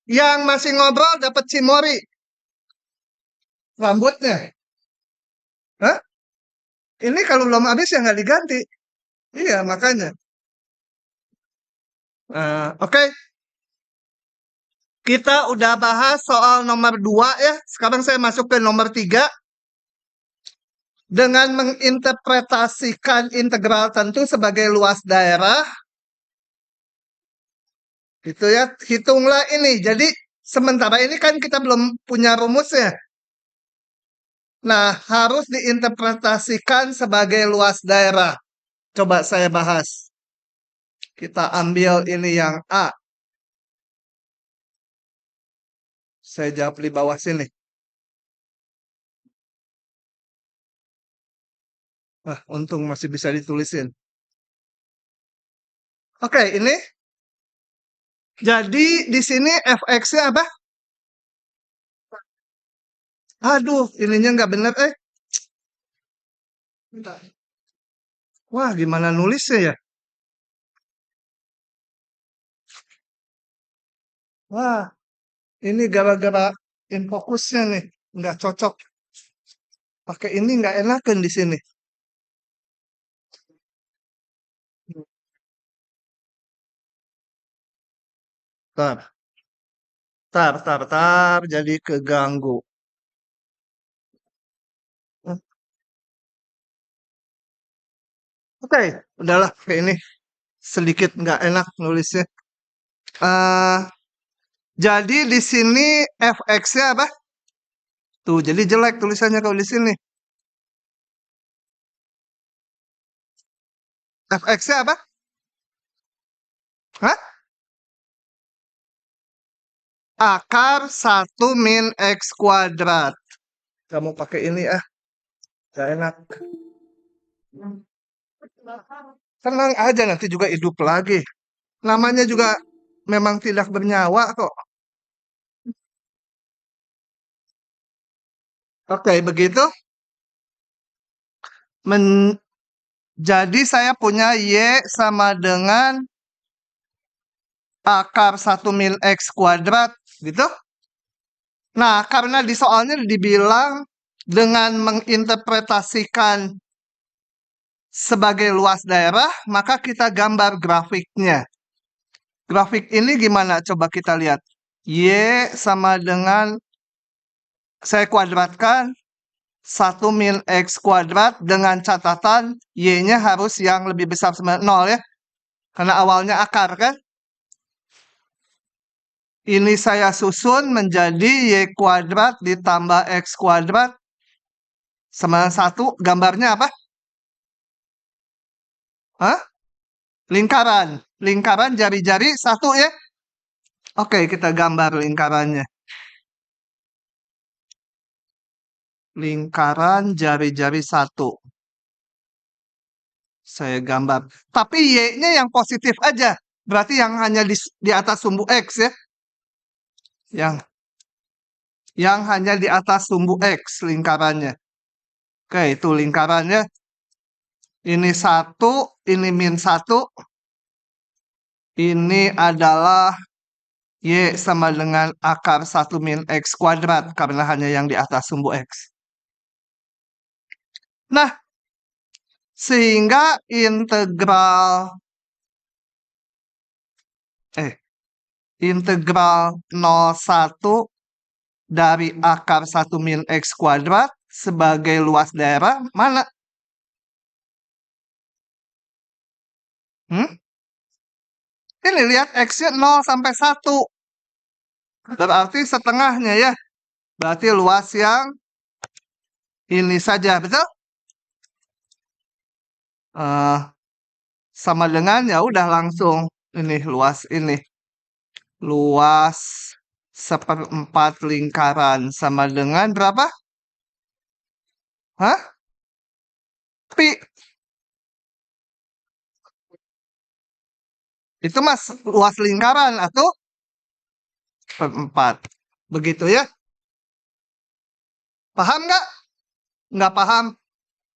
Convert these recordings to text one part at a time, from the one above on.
Yang masih ngobrol dapat cimori. Rambutnya. Hah? Ini kalau belum habis ya nggak diganti. Iya, makanya. Oke. Kita udah bahas soal nomor 2 ya. Sekarang saya masuk ke nomor 3. Dengan menginterpretasikan integral tentu sebagai luas daerah. Gitu ya. Hitunglah ini. Jadi sementara ini kan kita belum punya rumusnya. Nah, harus diinterpretasikan sebagai luas daerah. Coba saya bahas. Kita ambil ini yang A. Saya jawab di bawah sini. Untung masih bisa ditulisin. Oke, ini. Jadi di sini fx-nya apa? Aduh, ininya nggak bener. Bentar. Wah, gimana nulisnya ya? Wah, ini gara-gara infokusnya nih. Nggak cocok. Pakai ini nggak enakan di sini. Tar, tar. Jadi keganggu. Oke, udahlah kayak ini. Sedikit nggak enak nulisnya. eh jadi di sini fx-nya apa? Tuh, jadi jelek tulisannya kalau di sini. Fx-nya apa? Hah? Akar 1 min X kuadrat. Kamu pakai ini gak enak. Tenang aja, nanti juga hidup lagi. Namanya juga memang tidak bernyawa kok. Oke, begitu. Jadi saya punya Y sama dengan akar 1 min X kuadrat. Gitu. Nah, karena di soalnya dibilang dengan menginterpretasikan sebagai luas daerah, maka kita gambar grafiknya. Grafik ini gimana? Coba kita lihat. Y sama dengan, saya kuadratkan, 1 min X kuadrat dengan catatan Y-nya harus yang lebih besar sama 0 ya. Karena awalnya akar kan. Ini saya susun menjadi Y kuadrat ditambah X kuadrat sama 1. Gambarnya apa? Hah? Lingkaran. Lingkaran jari-jari 1 ya. Oke, kita gambar lingkarannya. Lingkaran jari-jari 1. Saya gambar. Tapi Y-nya yang positif aja. Berarti yang hanya di atas sumbu X ya. Yang hanya di atas sumbu X lingkarannya. Oke, itu lingkarannya. Ini 1, ini min 1. Ini adalah Y sama dengan akar 1 min X kuadrat. Karena hanya yang di atas sumbu X. Nah, sehingga integral 01 dari akar 1 min X kuadrat sebagai luas daerah mana? Ini lihat X-nya 0 sampai 1. Berarti setengahnya ya. Berarti luas yang ini saja, betul? Sama dengan ya udah langsung ini luas ini. Luas 1/4 lingkaran sama dengan berapa? Hah? Pi. Itu mas luas lingkaran atau 1/4. Begitu ya. Paham nggak? Nggak paham?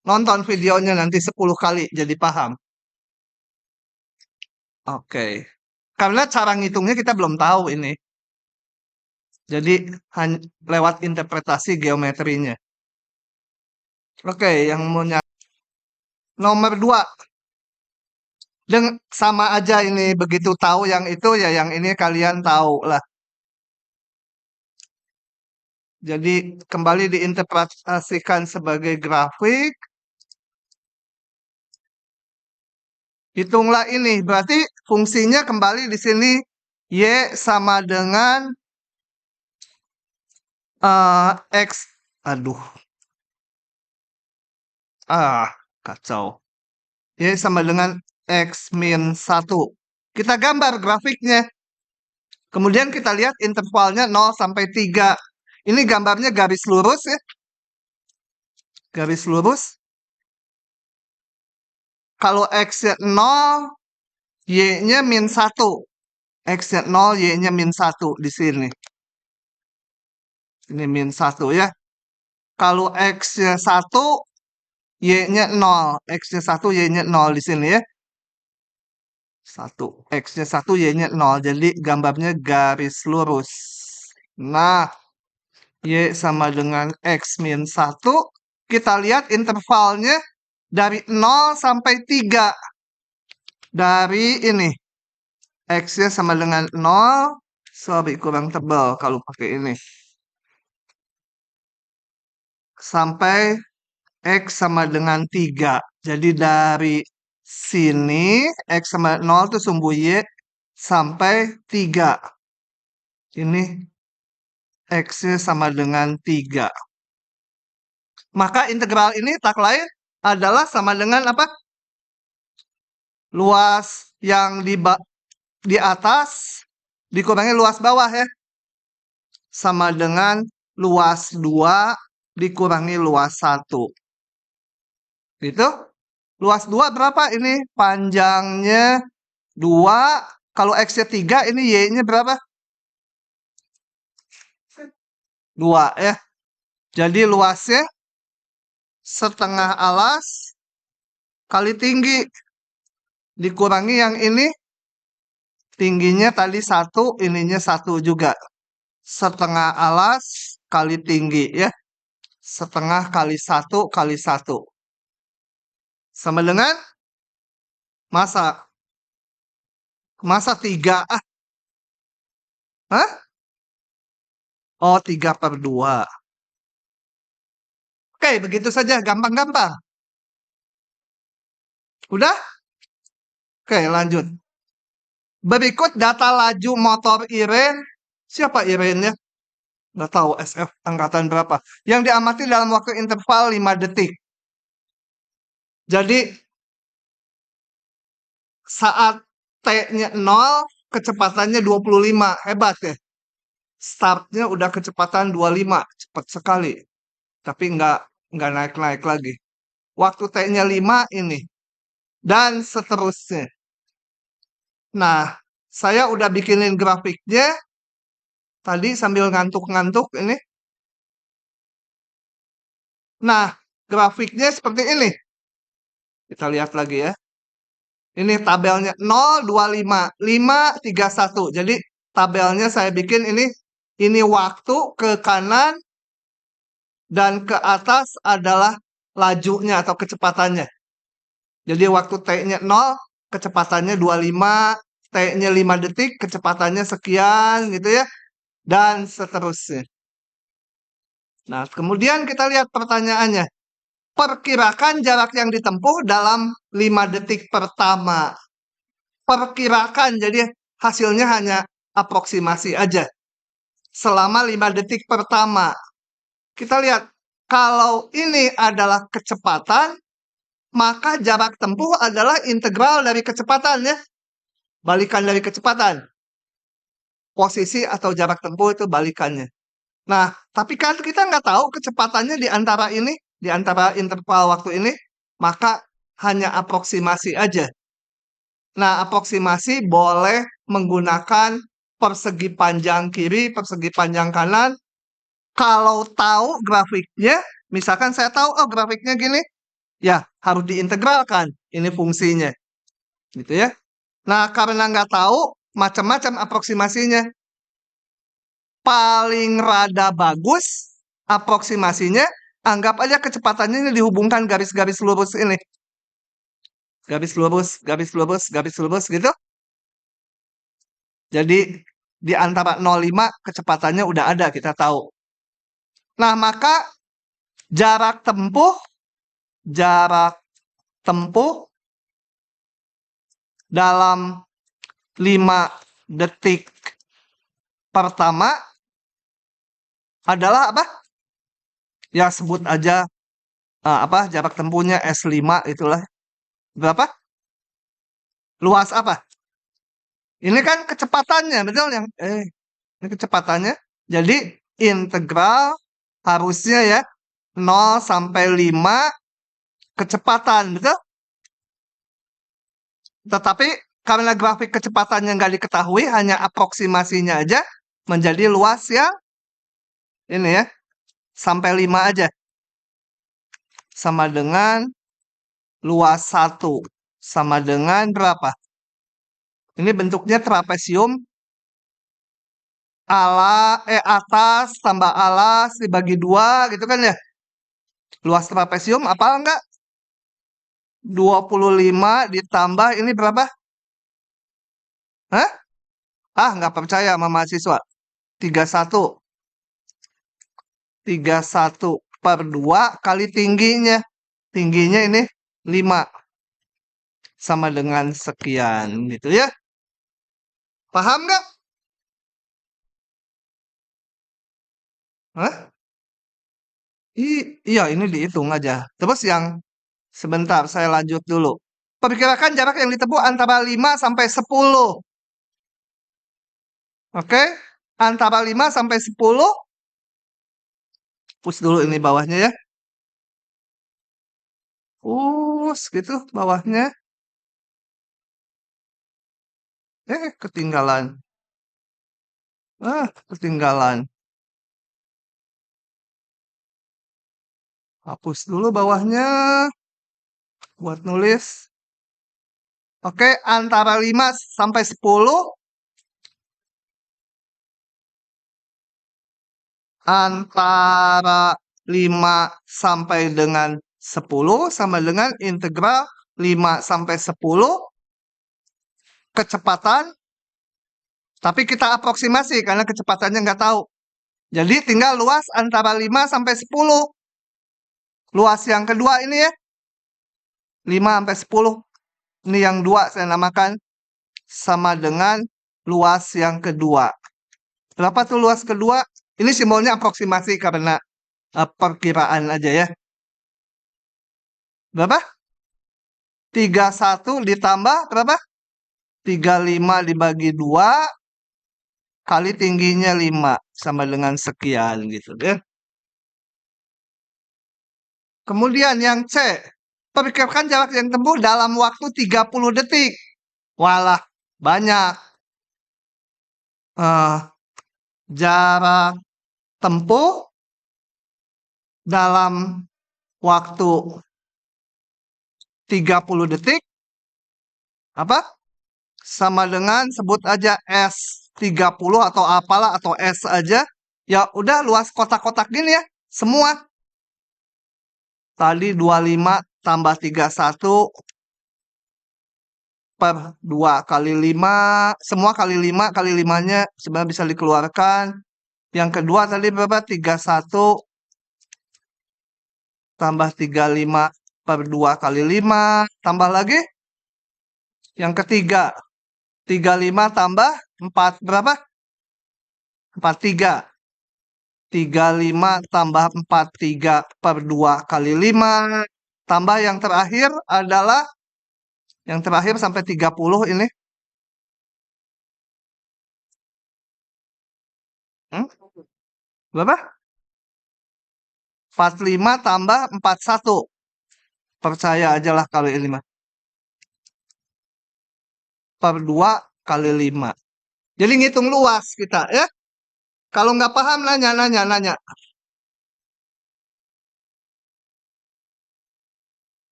Nonton videonya nanti 10 kali jadi paham. Oke. Karena cara ngitungnya kita belum tahu ini. Jadi lewat interpretasi geometrinya. Oke, yang mau nomor 2. Sama aja ini, begitu tahu yang itu ya yang ini kalian tahu lah. Jadi kembali diinterpretasikan sebagai grafik. Hitunglah ini, berarti fungsinya kembali di sini Y sama dengan X. Aduh, kacau. Y sama dengan X min 1. Kita gambar grafiknya. Kemudian kita lihat intervalnya 0 sampai 3. Ini gambarnya garis lurus ya. Garis lurus. Kalau X-nya 0, Y-nya min 1. X-nya 0, Y-nya min 1 di sini. Ini min 1 ya. Kalau X-nya 1, Y-nya 0. X-nya 1, Y-nya 0 di sini ya. 1. X-nya 1, Y-nya 0. Jadi gambarnya garis lurus. Nah, Y sama dengan X min 1. Kita lihat intervalnya dari 0 sampai 3. Dari ini. X-nya sama dengan 0. Sorry, kurang tebal kalau pakai ini. Sampai X sama dengan 3. Jadi dari sini X sama 0 itu sumbu Y sampai 3. Ini X-nya sama dengan 3. Maka integral ini tak lain adalah sama dengan apa? Luas yang di atas dikurangi luas bawah ya. Sama dengan luas 2 dikurangi luas 1. Gitu. Luas 2 berapa? Ini panjangnya 2. Kalau X-nya 3, ini Y-nya berapa? 2 ya. Jadi luasnya setengah alas kali tinggi. Dikurangi yang ini. Tingginya tadi 1, ininya 1 juga. Setengah alas kali tinggi ya. Setengah kali 1 kali 1. Sama dengan masa. Masa 3. Hah? Oh, 3/2. Oke, begitu saja. Gampang-gampang. Udah? Oke, lanjut. Berikut data laju motor Iren. Siapa Irennya? Nggak tahu SF angkatan berapa. Yang diamati dalam waktu interval 5 detik. Jadi, saat T-nya 0, kecepatannya 25. Hebat ya. Startnya udah kecepatan 25. Cepat sekali. Tapi nggak naik-naik lagi. Waktu T-nya 5 ini. Dan seterusnya. Nah, saya udah bikinin grafiknya. Tadi sambil ngantuk-ngantuk ini. Nah, grafiknya seperti ini. Kita lihat lagi ya. Ini tabelnya 0, 25, 5, 31. Jadi tabelnya saya bikin ini. Ini waktu ke kanan dan ke atas adalah lajunya atau kecepatannya. Jadi waktu T-nya 0, kecepatannya 25, T-nya 5 detik, kecepatannya sekian gitu ya. Dan seterusnya. Nah, kemudian kita lihat pertanyaannya. Perkirakan jarak yang ditempuh dalam 5 detik pertama. Perkirakan, jadi hasilnya hanya aproksimasi aja. Selama 5 detik pertama. Kita lihat, kalau ini adalah kecepatan, maka jarak tempuh adalah integral dari kecepatan ya. Balikan dari kecepatan. Posisi atau jarak tempuh itu balikannya. Nah, tapi kan kita nggak tahu kecepatannya di antara ini, di antara interval waktu ini, maka hanya aproksimasi aja. Nah, aproksimasi boleh menggunakan persegi panjang kiri, persegi panjang kanan. Kalau tahu grafiknya, misalkan saya tahu, oh grafiknya gini, ya harus diintegralkan. Ini fungsinya. Gitu ya. Nah, karena nggak tahu, macam-macam aproksimasinya. paling rada bagus aproksimasinya, anggap aja kecepatannya ini dihubungkan garis-garis lurus ini. Garis lurus, garis lurus, garis lurus gitu. Jadi di antara 0,5 kecepatannya udah ada, kita tahu. Nah, maka jarak tempuh dalam 5 detik pertama adalah apa? Ya sebut aja apa jarak tempuhnya S5 itulah. Berapa? Luas apa? Ini kan kecepatannya, betul yang ini kecepatannya. Jadi integral harusnya ya 0 sampai 5 kecepatan, betul? Tetapi karena grafik kecepatannya nggak diketahui, hanya aproksimasinya aja menjadi luas yang ini ya, sampai 5 aja. Sama dengan luas 1. Sama dengan berapa? Ini bentuknya trapesium. Atas tambah alas dibagi 2 gitu kan ya. Luas trapesium apa enggak? 25 ditambah ini berapa? Hah? Nggak percaya sama mahasiswa. 31. 31 per 2 kali tingginya. Tingginya ini 5. Sama dengan sekian gitu ya. Paham nggak? Hah? Iya, ini dihitung aja. Terus yang sebentar, saya lanjut dulu. Perkirakan jarak yang ditempuh antara 5 sampai 10. Oke? Antara 5 sampai 10. Push dulu ini bawahnya ya. Push gitu bawahnya. Ketinggalan. Ketinggalan. Hapus dulu bawahnya. Buat nulis. Oke, antara 5 sampai 10. Antara 5 sampai dengan 10 sama dengan integral 5 sampai 10 kecepatan. Tapi kita aproksimasi karena kecepatannya nggak tahu. Jadi tinggal luas antara 5 sampai 10. Luas yang kedua ini ya. 5 sampai 10. Ini yang 2 saya namakan. Sama dengan luas yang kedua. Berapa tuh luas kedua? Ini simbolnya aproksimasi karena perkiraan aja ya. Berapa? 31 ditambah berapa? 35 dibagi 2 kali tingginya 5 sama dengan sekian gitu deh. Kemudian yang C, perkirakan jarak yang tempuh dalam waktu 30 detik. Walah, banyak. Jarak tempuh dalam waktu 30 detik apa? Sama dengan sebut aja S30 atau apalah atau S aja. Ya udah luas kotak-kotak gini ya. Semua. Tadi 25 tambah 31 per 2 kali 5. Semua kali 5 kali 5-nya sebenarnya bisa dikeluarkan. Yang kedua tadi berapa? 31 tambah 35 per 2 kali 5. Tambah lagi. Yang ketiga. 35 tambah 4 berapa? 43. 35 tambah 43 per 2 kali 5. Tambah yang terakhir adalah yang terakhir sampai 30 ini. Berapa? 45 tambah 41. Percaya aja lah kalau ini mah. Per 2 kali 5. Jadi ngitung luas kita ya. Kalau nggak paham nanya.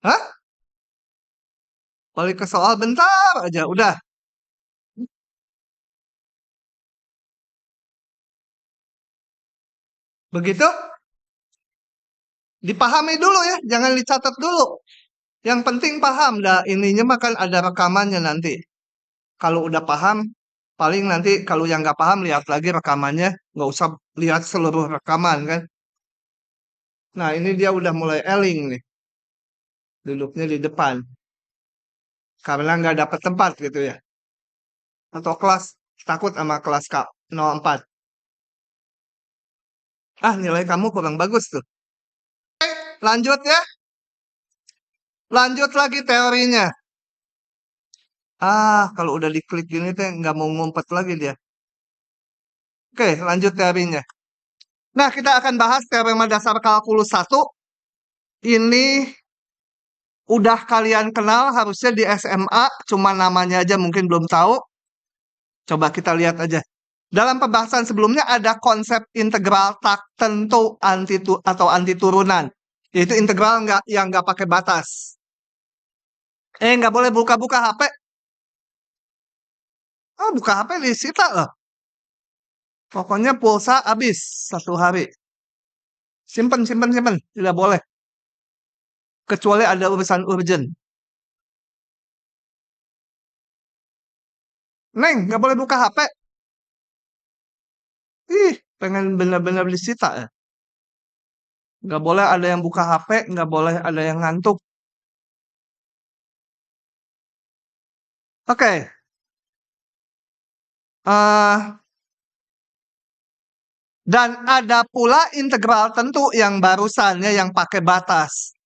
Hah? Balik ke soal bentar aja. Udah. Begitu? Dipahami dulu ya, jangan dicatat dulu. Yang penting paham, dah ininya mah kan ada rekamannya nanti. Kalau udah paham, paling nanti kalau yang nggak paham lihat lagi rekamannya, nggak usah lihat seluruh rekaman kan. Nah ini dia udah mulai eling nih, duduknya di depan, karena nggak dapat tempat gitu ya. Atau kelas, takut sama kelas K 04. Ah nilai kamu kurang bagus tuh. Lanjut ya, lanjut lagi teorinya. Ah kalau udah diklik gini teh nggak mau ngumpet lagi dia. Oke lanjut teorinya. Nah kita akan bahas teorema dasar kalkulus 1. Ini udah kalian kenal harusnya di SMA, cuma namanya aja mungkin belum tahu. Coba kita lihat aja. Dalam pembahasan sebelumnya ada konsep integral tak tentu atau anti turunan. Yaitu integral yang nggak pakai batas. Nggak boleh buka-buka HP. Oh, buka HP disita loh. Pokoknya pulsa habis 1 hari. Simpen, simpen, simpen. Tidak boleh. Kecuali ada urusan urgent. Neng, nggak boleh buka HP. Ih, pengen bener-bener disita ya. Nggak boleh ada yang buka HP, nggak boleh ada yang ngantuk. Oke. Dan ada pula integral tentu yang barusannya yang pakai batas.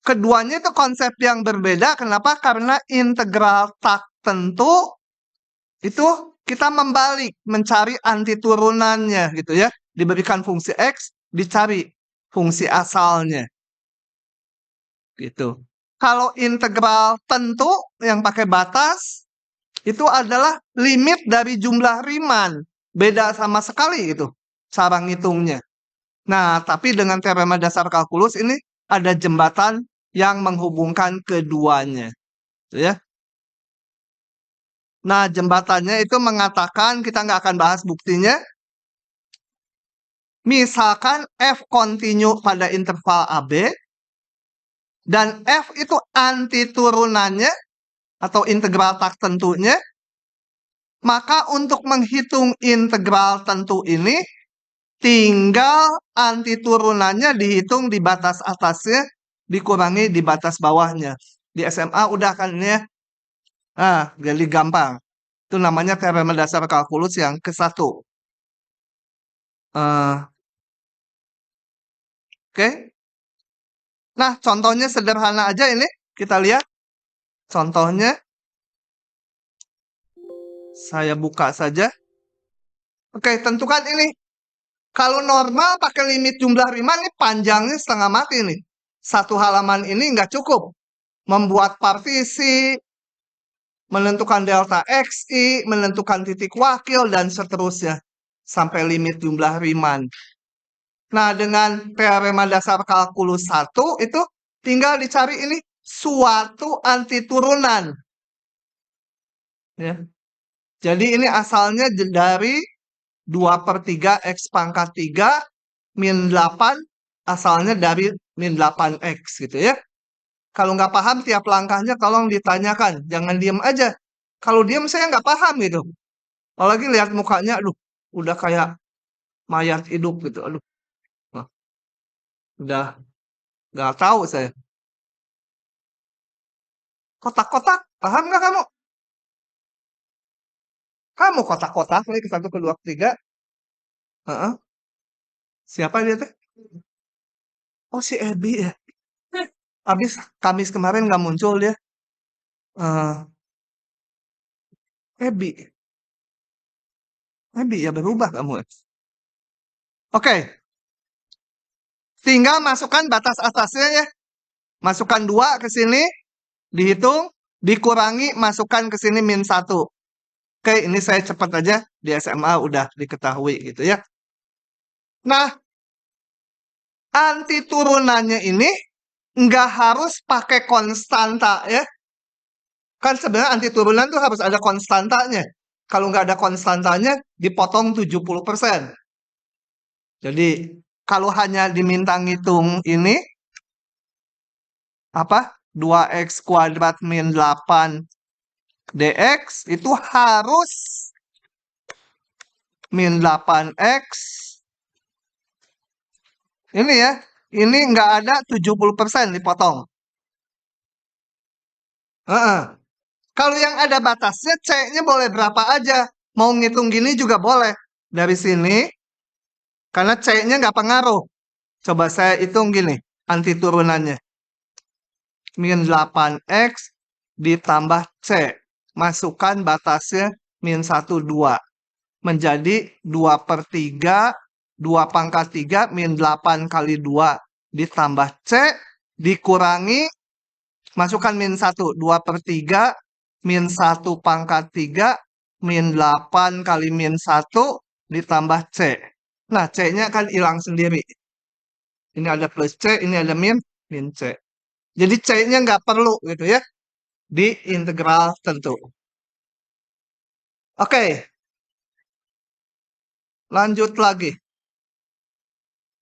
Keduanya itu konsep yang berbeda. Kenapa? Karena integral tak tentu itu kita membalik, mencari anti turunannya gitu ya. Diberikan fungsi X, dicari fungsi asalnya. Gitu. Kalau integral tentu yang pakai batas itu adalah limit dari jumlah Riemann. Beda sama sekali itu cara ngitungnya. Nah, tapi dengan teorema dasar kalkulus ini ada jembatan yang menghubungkan keduanya. Gitu ya. Nah, jembatannya itu mengatakan, kita nggak akan bahas buktinya. Misalkan F kontinu pada interval AB, dan F itu anti turunannya, atau integral tak tentunya, maka untuk menghitung integral tentu ini, tinggal anti turunannya dihitung di batas atasnya, dikurangi di batas bawahnya. Di SMA udah kan ini ya. Nah, jadi gampang. Itu namanya teorema dasar kalkulus yang ke-1. Oke. Nah, contohnya sederhana aja ini. Kita lihat. Contohnya. Saya buka saja. Oke, tentukan ini. Kalau normal pakai limit jumlah Riemann ini panjangnya setengah mati nih. Satu halaman ini nggak cukup. Membuat partisi, menentukan delta XI, menentukan titik wakil, dan seterusnya. Sampai limit jumlah Riemann. Nah, dengan teorema dasar kalkulus 1 itu tinggal dicari ini suatu anti turunan. Ya. Jadi ini asalnya dari 2/3 X pangkat 3 min 8 asalnya dari min 8X gitu ya. Kalau nggak paham tiap langkahnya tolong ditanyakan. Jangan diem aja. Kalau diem saya nggak paham gitu. Apalagi lihat mukanya, aduh, udah kayak mayat hidup gitu. Aduh, nah, udah nggak tahu saya. Kotak-kotak, paham nggak kamu? Kamu kotak-kotak nih ke 1, ke 2, ke 3. Heeh. Siapa dia teh? Oh si Ebi ya. Habis Kamis kemarin nggak muncul dia. Ebi. Ebi ya berubah kamu ya. Oke. Tinggal masukkan batas atasnya ya. Masukkan 2 ke sini. Dihitung. Dikurangi masukkan ke sini min 1. Oke ini saya cepat aja. Di SMA udah diketahui gitu ya. Nah. Anti turunannya ini nggak harus pakai konstanta ya. Kan sebenarnya anti turunan tuh harus ada konstantanya. Kalau nggak ada konstantanya, dipotong 70%. Jadi kalau hanya diminta ngitung ini apa? 2x kuadrat min 8 dx itu harus min 8x. Ini ya, ini nggak ada 70% dipotong. Heeh. Kalau yang ada batasnya, C-nya boleh berapa aja. Mau ngitung gini juga boleh. Dari sini, karena C-nya nggak pengaruh. Coba saya hitung gini, anti turunannya. Min 8x ditambah C. Masukkan batasnya min 1, 2. Menjadi 2/3, 2/3 min 8 kali 2 ditambah C. Dikurangi, masukkan min 1, 2/3 min 1/3 min 8 kali min 1 ditambah C. Nah, C-nya kan hilang sendiri. Ini ada plus C, ini ada min C. Jadi C-nya nggak perlu gitu ya. Di integral tentu. Oke. Lanjut lagi.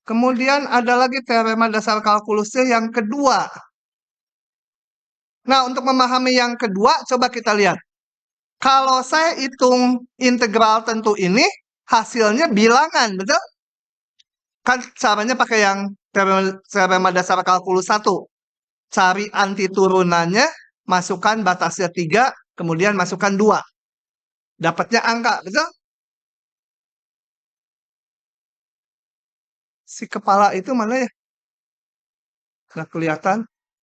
Kemudian ada lagi teorema dasar kalkulusnya yang kedua. Nah, untuk memahami yang kedua, coba kita lihat. Kalau saya hitung integral tentu ini, hasilnya bilangan, betul? Kan caranya pakai yang teorema dasar kalkulus 1. Cari anti turunannya, masukkan batasnya 3, kemudian masukkan 2. Dapatnya angka, betul? Si kepala itu mana ya? Nggak kelihatan.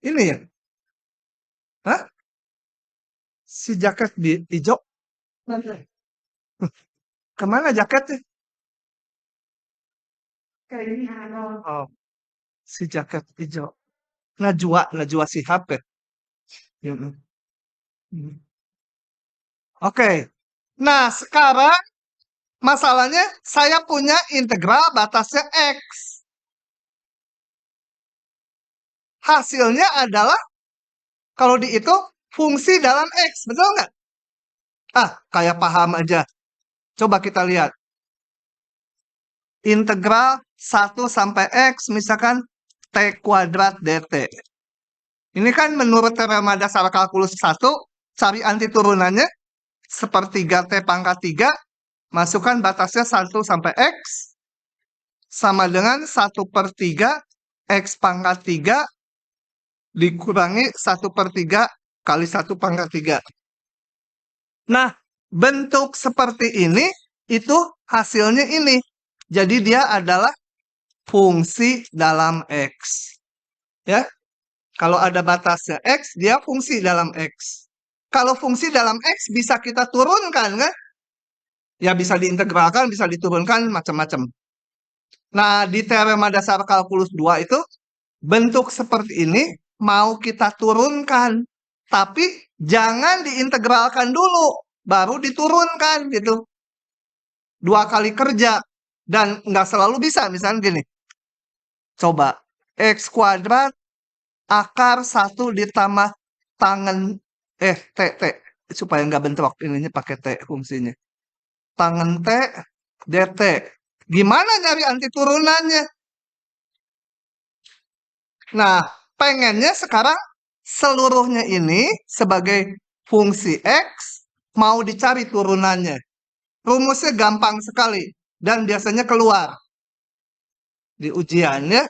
Ini ya? Hah? Si jaket di hijau? Kemana jaketnya? Oh, si jaket hijau. Najwa Shihab ya? Mm-mm. Mm. Oke. Nah, sekarang masalahnya saya punya integral batasnya X. Hasilnya adalah kalau dihitung fungsi dalam X. Betul nggak? Ah, kayak paham aja. Coba kita lihat. Integral 1 sampai X, misalkan T kuadrat dt. Ini kan menurut teorema dasar kalkulus 1, cari anti turunannya, sepertiga T pangkat 3, masukkan batasnya 1 sampai X, sama dengan 1/3 X pangkat 3, dikurangi 1/3 kali 1/3. Nah, bentuk seperti ini, itu hasilnya ini. Jadi dia adalah fungsi dalam X. Ya, kalau ada batasnya X, dia fungsi dalam X. Kalau fungsi dalam X bisa kita turunkan, kan? Ya bisa diintegralkan, bisa diturunkan, macam-macam. Nah, di teorema dasar kalkulus 2 itu, bentuk seperti ini mau kita turunkan. Tapi jangan diintegralkan dulu, baru diturunkan gitu. 2 kali kerja. Dan nggak selalu bisa, misalnya gini. Coba, X kuadrat akar 1 ditambah tangan T supaya nggak bentrok ininya pakai T fungsinya. Tangan T dt. Gimana nyari anti turunannya? Nah, pengennya sekarang seluruhnya ini sebagai fungsi X mau dicari turunannya. Rumusnya gampang sekali dan biasanya keluar di ujiannya.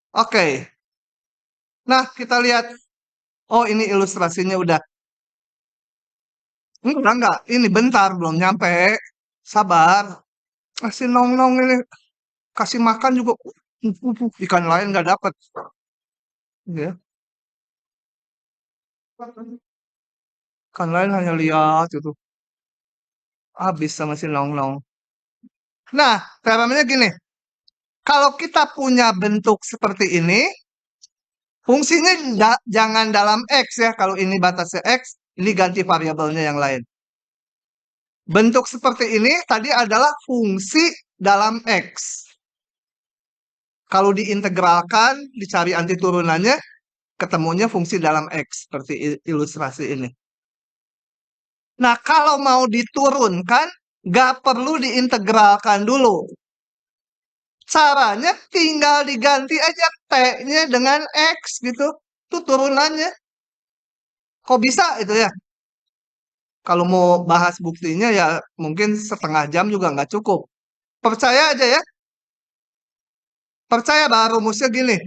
Oke. Nah, kita lihat. Oh, ini ilustrasinya udah. Enggak. Ini bentar, belum nyampe. Sabar. Kasih nong-nong ini. Kasih makan juga. Ikan lain nggak dapat. Ya. Ikan lain hanya lihat itu. Habis sama si nong-nong. Nah, teoremanya gini. Kalau kita punya bentuk seperti ini, fungsinya jangan dalam X ya. Kalau ini batasnya X, ini ganti variabelnya yang lain. Bentuk seperti ini tadi adalah fungsi dalam X. Kalau diintegralkan, dicari anti turunannya, ketemunya fungsi dalam X. Seperti ilustrasi ini. Nah, kalau mau diturunkan, Nggak perlu diintegralkan dulu. Caranya tinggal diganti aja T-nya dengan X gitu. Itu turunannya. Kok bisa itu ya? Kalau mau bahas buktinya ya mungkin setengah jam juga nggak cukup. Percaya aja ya. Percaya bahwa rumusnya gini.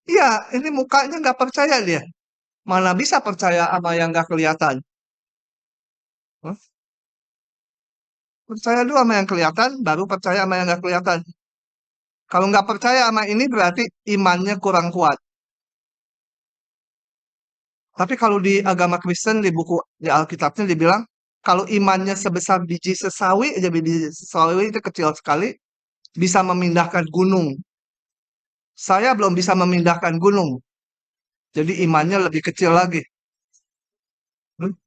Iya, ini mukanya nggak percaya dia. Mana bisa percaya sama yang nggak kelihatan? Hah? Percaya dulu sama yang kelihatan, baru percaya sama yang nggak kelihatan. Kalau nggak percaya sama ini berarti imannya kurang kuat. Tapi kalau di agama Kristen, di buku di Alkitabnya dibilang, kalau imannya sebesar biji sesawi, aja biji sesawi itu kecil sekali, bisa memindahkan gunung. Saya belum bisa memindahkan gunung. Jadi imannya lebih kecil lagi. Hmm?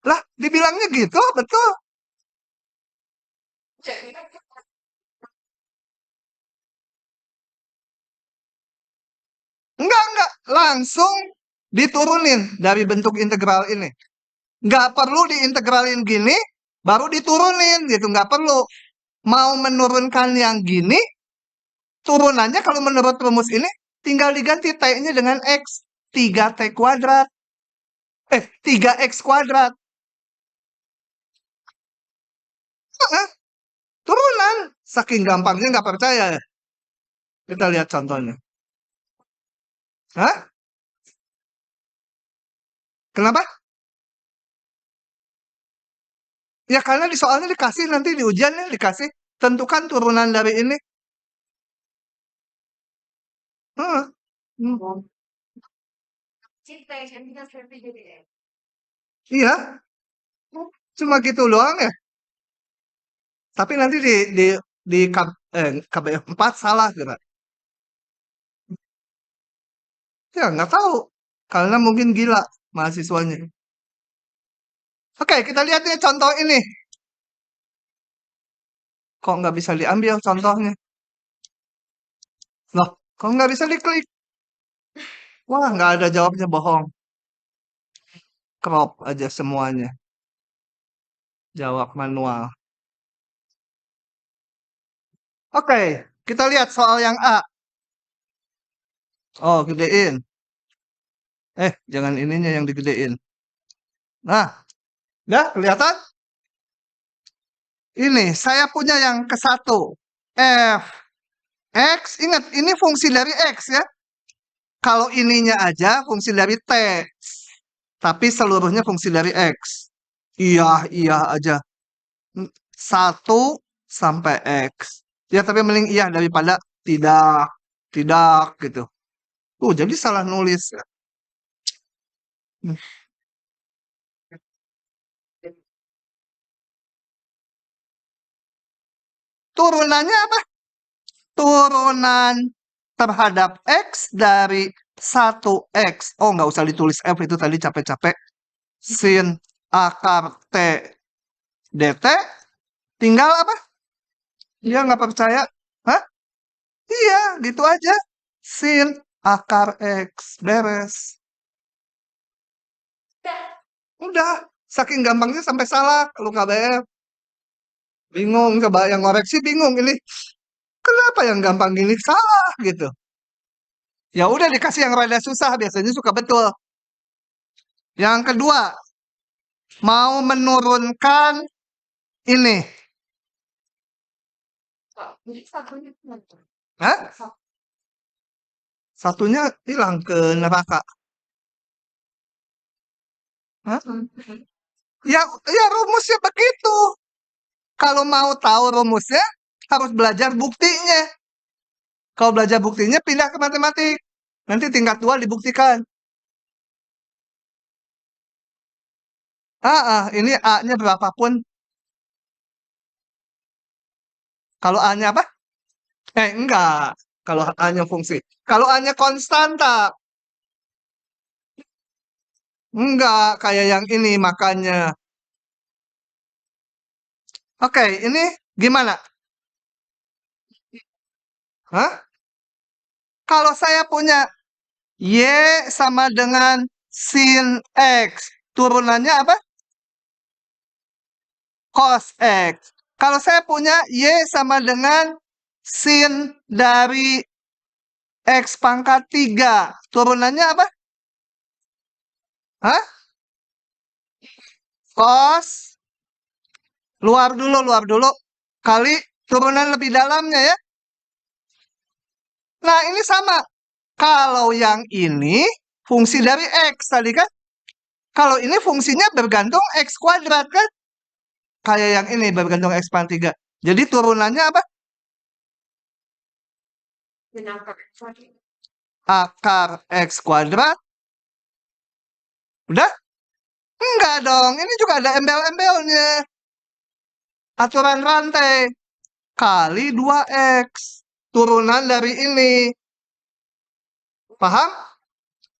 Lah, dibilangnya gitu, betul. Enggak. Langsung diturunin dari bentuk integral ini. Nggak perlu diintegralin gini, baru diturunin gitu. Nggak perlu. Mau menurunkan yang gini, turunannya kalau menurut rumus ini, tinggal diganti T-nya dengan X. 3T kuadrat. 3X kuadrat. Hah? Turunan. Saking gampangnya nggak percaya ya. Kita lihat contohnya. Hah? Kenapa? Ya karena di soalnya dikasih nanti di ujiannya dikasih. Tentukan turunan dari ini. Hmm. Hmm. Iya, cuma gitu doang ya. Tapi nanti di KBF 4 salah gitu. Ya nggak tahu. Karena mungkin gila mahasiswanya. Oke, kita lihat ya contoh ini. Kok nggak bisa diambil contohnya? Loh, kok nggak bisa diklik? Wah, nggak ada jawabnya, bohong. Crop aja semuanya. Jawab manual. Oke, kita lihat soal yang A. Oh, gedein. Jangan ininya yang digedein. Nah, ya kelihatan? Ini, saya punya yang ke satu. F. X, ingat, ini fungsi dari X ya. Kalau ininya aja fungsi dari T. Tapi seluruhnya fungsi dari X. Iya aja. 1 sampai X. Ya, tapi mending iya daripada tidak. Tidak gitu. Jadi salah nulis. Hmm. Turunannya apa? Turunan terhadap X dari 1X. Oh, nggak usah ditulis F itu tadi capek-capek. Sin akar T dt. Tinggal apa? Dia nggak percaya. Hah? Iya, gitu aja. Sin akar X. Beres. Udah. Saking gampangnya sampai salah kalau KBF. Bingung. Coba yang koreksi bingung. Ini kenapa yang gampang gini salah gitu. Ya udah dikasih yang rada susah. Biasanya suka betul. Yang kedua. Mau menurunkan ini. Hah? Satunya hilang ke neraka. Hah? Ya rumusnya begitu. Kalau mau tahu rumusnya, harus belajar buktinya. Kalau belajar buktinya, pindah ke matematik. Nanti tingkat 2 dibuktikan. Ini A-nya berapapun. Kalau A-nya apa? Enggak. Kalau A-nya fungsi. Kalau A-nya konstanta. Enggak, kayak yang ini makanya. Oke, ini gimana? Hah? Kalau saya punya Y sama dengan sin X. Turunannya apa? cos X. Kalau saya punya Y sama dengan sin dari X pangkat 3. Turunannya apa? Hah? Cos. Luar dulu. Kali turunan lebih dalamnya ya. Nah, ini sama. Kalau yang ini fungsi dari X tadi kan. Kalau ini fungsinya bergantung X kuadrat kan. Kayak yang ini bergantung X pangkat 3. Jadi turunannya apa? Akar X kuadrat. Udah? Enggak dong. Ini juga ada embel-embelnya. Aturan rantai. Kali 2X. Turunan dari ini. Paham?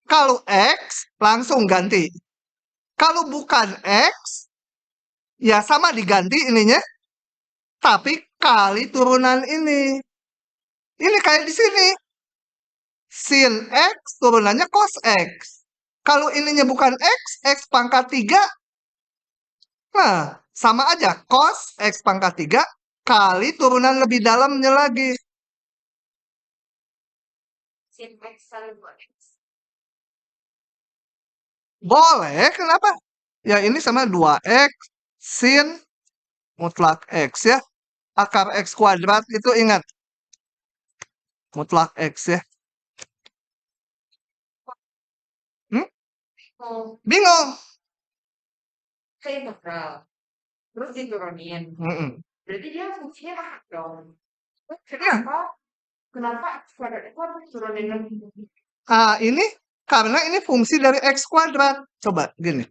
Kalau X, langsung ganti. Kalau bukan X, ya sama diganti ininya. Tapi kali turunan ini. Ini kayak di sini. Sin X, turunannya cos X. Kalau ininya bukan X, X pangkat 3. Nah, sama aja. Cos X pangkat 3 kali turunan lebih dalamnya lagi. Sin X kali 2X. Boleh, kenapa? Ya ini sama 2X sin mutlak X ya. Akar X kuadrat itu ingat. Mutlak X ya. Hmm? Oh, Bingung? saya integral. Terus diturunin. Berarti dia fungsinya apa dong? Kenapa X kuadrat itu harus diturunin lagi? Ini karena ini fungsi dari X kuadrat. Coba gini.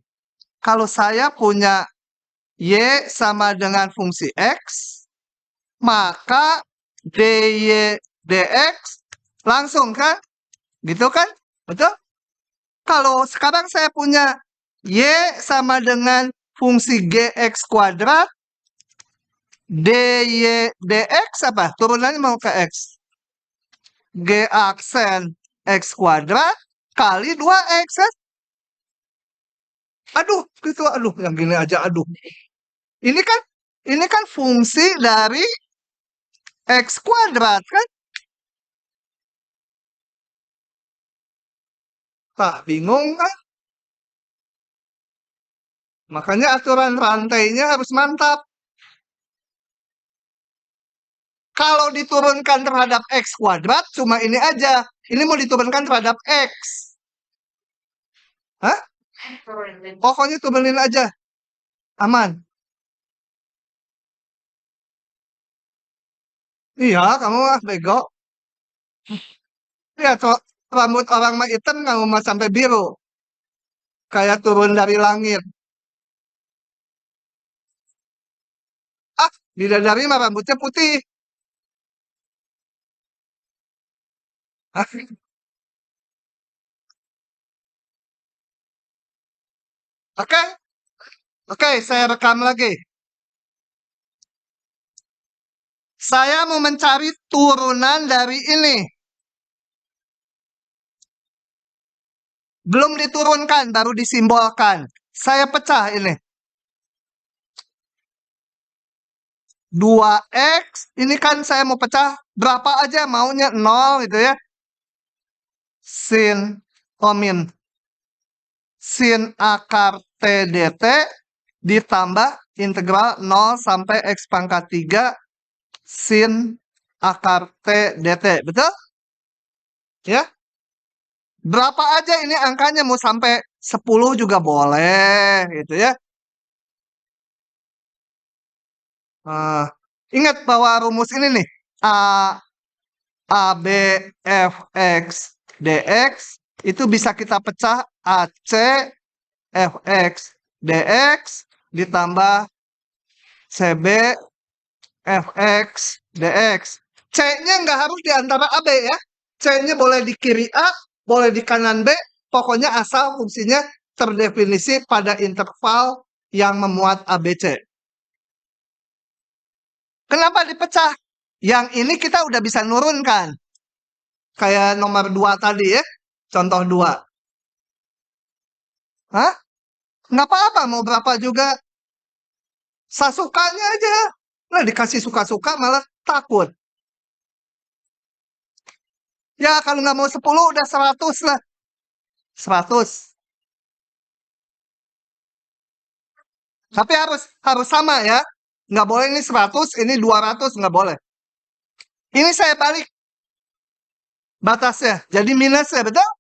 Kalau saya punya Y sama dengan fungsi X, maka dy dx langsung kan? Gitu kan? Betul? Kalau sekarang saya punya Y sama dengan fungsi Gx kuadrat, dy dx apa? Turunannya mau ke X. G aksen X kuadrat kali 2X kan? Aduh, gitu. Aduh, yang gini aja aduh. Ini kan fungsi dari X kuadrat kan? Tak bingung kan? Makanya aturan rantainya harus mantap. Kalau diturunkan terhadap X kuadrat, cuma ini aja. Ini mau diturunkan terhadap X. Hah? Pokoknya turunin aja. Aman. Iya, kamu mah bego. Lihat, rambut orang mah hitam, kamu mah sampai biru. Kayak turun dari langit. Ah, bidadari mah rambutnya putih. Hah? Oke, oke, saya rekam lagi. Saya mau mencari turunan dari ini. Belum diturunkan, baru disimbolkan. Saya pecah ini. 2X, ini kan saya mau pecah berapa aja maunya 0 gitu ya. Sin, sin akar T dt ditambah integral 0 sampai X pangkat 3 sin akar T dt. Betul? Ya? Berapa aja ini angkanya, mau sampai 10 juga boleh gitu ya. Ingat bahwa rumus ini nih. AB fx dx itu bisa kita pecah AC fx dx ditambah CB fx dx. C-nya nggak harus di antara AB ya. C-nya boleh di kiri A, boleh di kanan B. Pokoknya asal fungsinya terdefinisi pada interval yang memuat ABC. Kenapa dipecah? Yang ini kita udah bisa nurunkan. Kayak nomor 2 tadi ya. Contoh 2. Hah? Nggak apa-apa, mau berapa juga. Sasukanya aja. Nah, dikasih suka-suka malah takut. Ya, kalau nggak mau 10, udah 100 lah. 100. Tapi harus sama ya. Nggak boleh ini 100, ini 200, nggak boleh. Ini saya balik batasnya. Jadi minus ya, betul?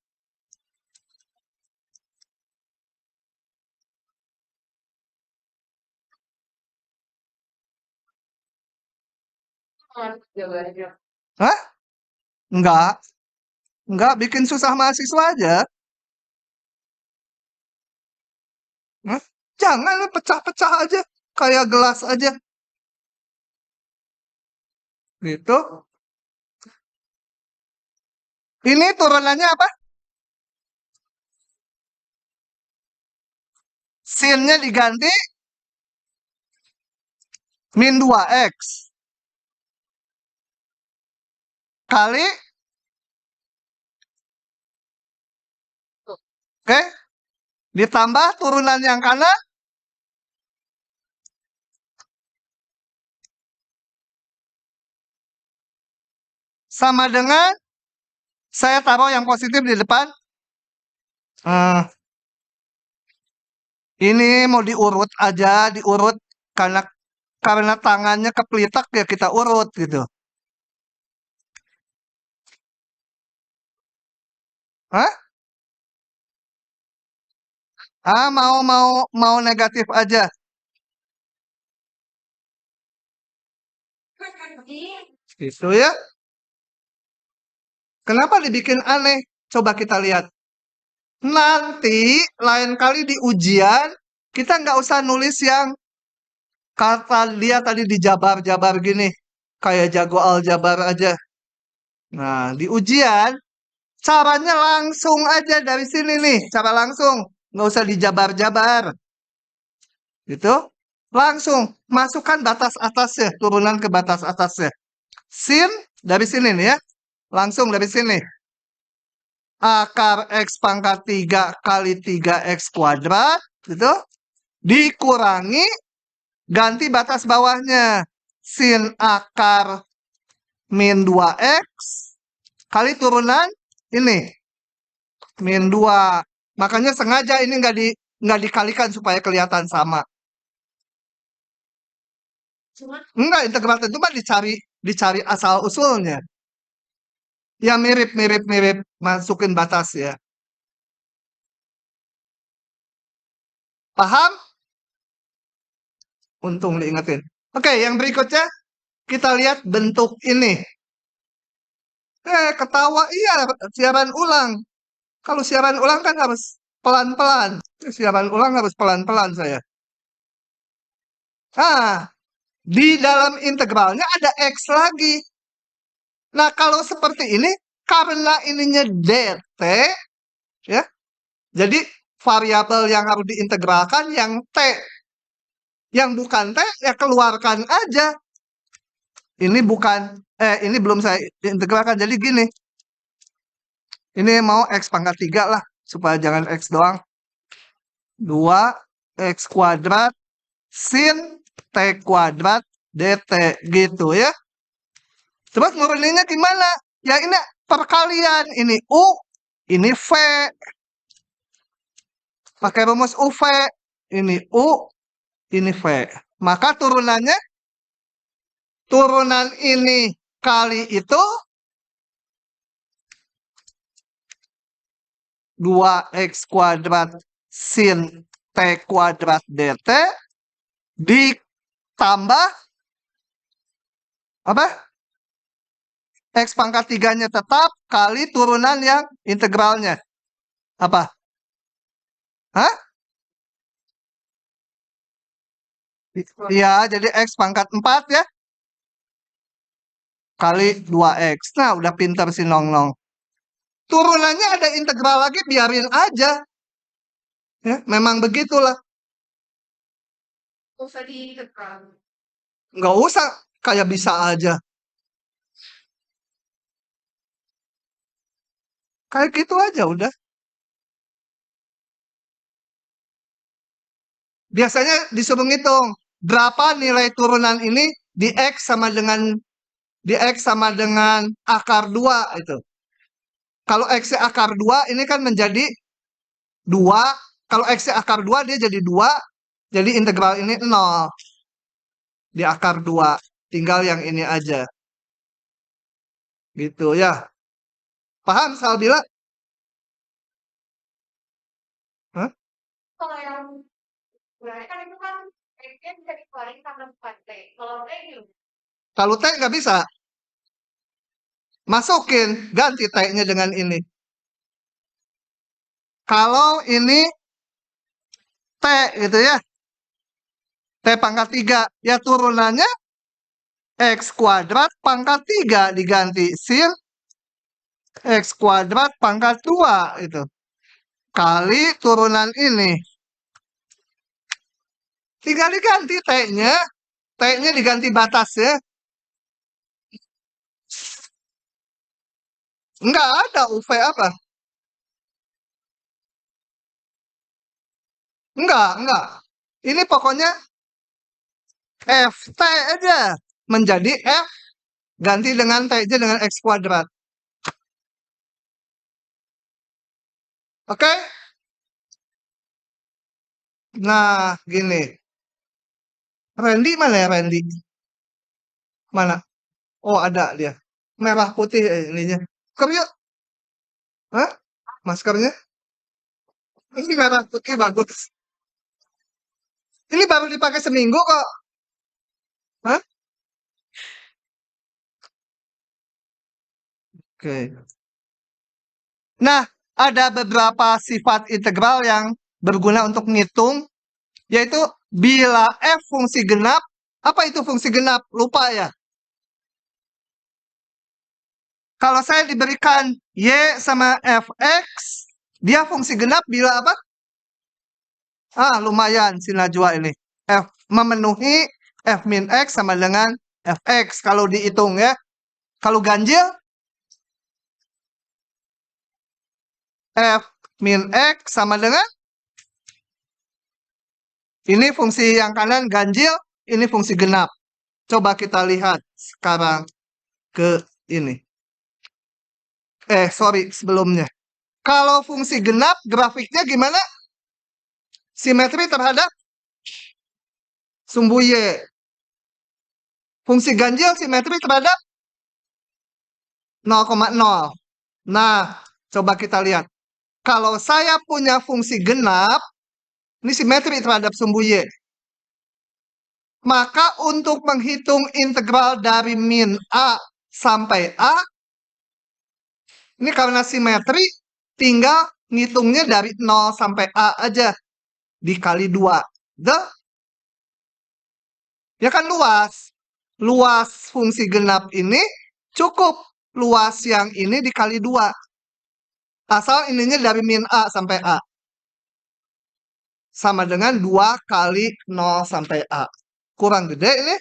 Jawabannya. Hah? Enggak. Enggak, bikin susah mahasiswa aja. Hah? Jangan pecah-pecah aja. Kayak gelas aja. Gitu. Ini turunannya apa? Sin-nya diganti min 2x. Kali. Oke. Ditambah turunan yang kanan. Sama dengan. Saya taruh yang positif di depan. Ini mau diurut aja, diurut karena tangannya kepelitak ya kita urut gitu. Hah? Mau negatif aja. Gitu ya. Kenapa dibikin aneh? Coba kita lihat. Nanti lain kali di ujian kita nggak usah nulis yang kata dia tadi dijabar-jabar gini. Kayak jago aljabar aja. Nah, di ujian caranya langsung aja dari sini nih. Cara langsung. Nggak usah dijabar-jabar. Gitu. Langsung masukkan batas atasnya. Turunan ke batas atasnya. Sin dari sini nih ya. Langsung dari sini. Akar X pangkat 3 kali 3X kuadrat. Gitu. Dikurangi. Ganti batas bawahnya. Sin akar min 2X. Kali turunan ini. Min 2. Makanya sengaja ini nggak dikalikan supaya kelihatan sama. Enggak, integral itu mah dicari asal usulnya. Ya mirip masukin batas ya. Paham? Untung diingetin. Oke, yang berikutnya kita lihat bentuk ini. Ketawa iya siaran ulang. Kalau siaran ulang kan harus pelan-pelan. Siaran ulang harus pelan-pelan saya. Di dalam integralnya ada X lagi. Nah, kalau seperti ini, karena ininya dt, ya, jadi variabel yang harus diintegralkan yang T. Yang bukan T, ya keluarkan aja. Ini bukan, ini belum saya integralkan, jadi gini. Ini mau X pangkat 3 lah, supaya jangan X doang. 2X kuadrat sin T kuadrat dt, gitu ya. Terus nuruninnya gimana? Ya ini perkalian. Ini U, ini V. Pakai rumus UV. Ini U, ini V. Maka turunannya, turunan ini kali itu 2X kuadrat sin T kuadrat dt ditambah apa? X pangkat 3-nya tetap kali turunan yang integralnya. Apa? Hah? Iya, jadi X pangkat 4 ya. Kali 2X. Nah, udah pintar si Nong-Nong. Turunannya ada integral lagi, biarin aja. Ya, memang begitulah. Usah ditekan. Nggak usah, kayak bisa aja. Kayak gitu aja udah. Biasanya disuruh ngitung. berapa nilai turunan ini di X sama dengan akar 2 itu. Kalau X akar 2 ini kan menjadi 2. Kalau X akar 2 dia jadi 2. Jadi integral ini 0. Di akar 2. Tinggal yang ini aja. Gitu ya. Paham Salbila? Hah? Kalau yang berarti kan itu kan X-nya bisa dikeluarin sama 4T. Kalau T gitu. Kalau T nggak bisa. Masukin. Ganti T-nya dengan ini. Kalau ini T gitu ya. T pangkat 3. Ya turunannya X kuadrat pangkat 3 diganti sin X kuadrat pangkat 2 itu. Kali turunan ini. Tinggal diganti T-nya. T-nya diganti batasnya. Enggak ada UV apa. Enggak. Ini pokoknya FT aja. Menjadi F ganti dengan T-nya dengan X kuadrat. Oke? Nah, gini. Randy mana ya Randy? Mana? Oh, ada dia. Merah putih ininya. Masker yuk. Hah? Maskernya? Ini merah putih bagus. Ini baru dipakai seminggu kok. Hah? Oke. Nah, ada beberapa sifat integral yang berguna untuk ngitung, yaitu bila f fungsi genap, apa itu fungsi genap? Lupa ya. Kalau saya diberikan y sama fx, dia fungsi genap bila apa? Lumayan si Najwa ini. F memenuhi f min x sama dengan fx kalau dihitung ya. Kalau ganjil, f min x sama dengan ini fungsi yang kanan ganjil, ini fungsi genap. Coba kita lihat sekarang ke ini. Sorry, sebelumnya. Kalau fungsi genap, grafiknya gimana? Simetri terhadap sumbu Y. Fungsi ganjil simetri terhadap 0,0. Nah, coba kita lihat. Kalau saya punya fungsi genap, ini simetri terhadap sumbu Y. Maka untuk menghitung integral dari min A sampai A, ini karena simetri, tinggal ngitungnya dari 0 sampai A aja. Dikali 2. Ya kan luas. Luas fungsi genap ini cukup. Luas yang ini dikali 2. Asal ininya dari min A sampai A. Sama dengan 2 kali 0 sampai A. Kurang gede ini.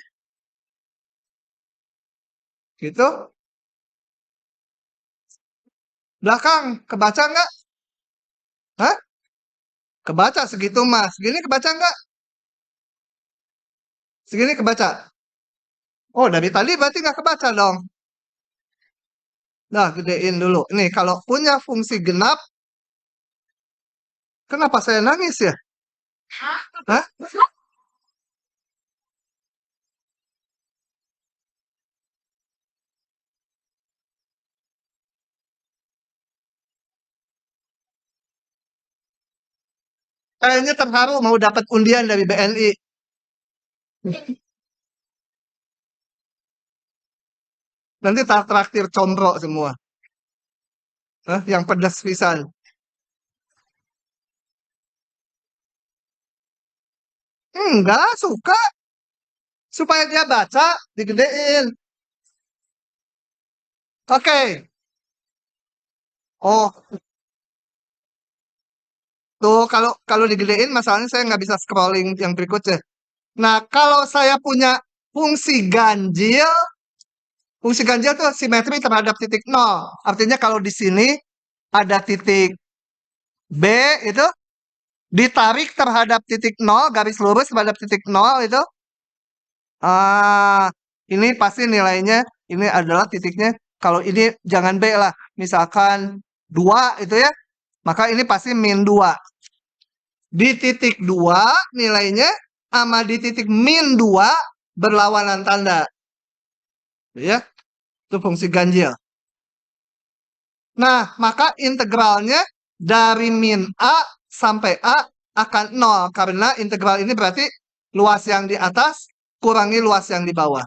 Gitu. Belakang, kebaca nggak? Hah? Kebaca segitu mas. Segini kebaca nggak? Segini kebaca. Oh, dari tadi berarti nggak kebaca dong. Nah, gedein dulu. Nih, kalau punya fungsi genap, kenapa saya nangis ya? Hah? Kayaknya terharu mau dapat undian dari BNI. Nanti traktir combro semua. Hah? Yang pedas pisan. Enggak, suka. Supaya dia baca, digedein. Oke. Oh, tuh kalau digedein masalahnya saya nggak bisa scrolling yang berikutnya. Nah, kalau saya punya fungsi ganjil tuh simetri terhadap titik 0. Artinya kalau di sini ada titik B itu ditarik terhadap titik 0, garis lurus terhadap titik 0 itu Ini pasti nilainya, ini adalah titiknya. Kalau ini jangan B lah. Misalkan 2 itu ya, maka ini pasti min 2. Di titik 2 nilainya sama di titik min 2 berlawanan tanda. Ya, itu fungsi ganjil. Nah, maka integralnya dari min A sampai A akan 0. Karena integral ini berarti luas yang di atas kurangi luas yang di bawah.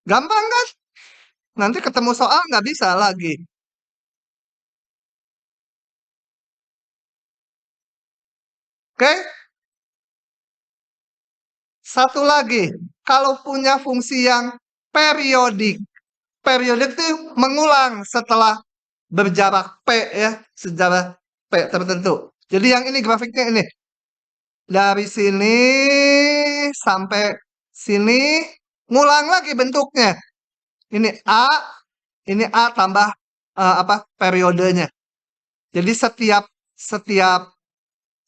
Gampang kan? Nanti ketemu soal nggak bisa lagi. Oke? Satu lagi. Kalau punya fungsi yang periodik. Periodik itu mengulang setelah berjarak P ya. Sejarak P tertentu. Jadi yang ini grafiknya ini. Dari sini sampai sini ngulang lagi bentuknya. Ini A tambah periodenya. Jadi setiap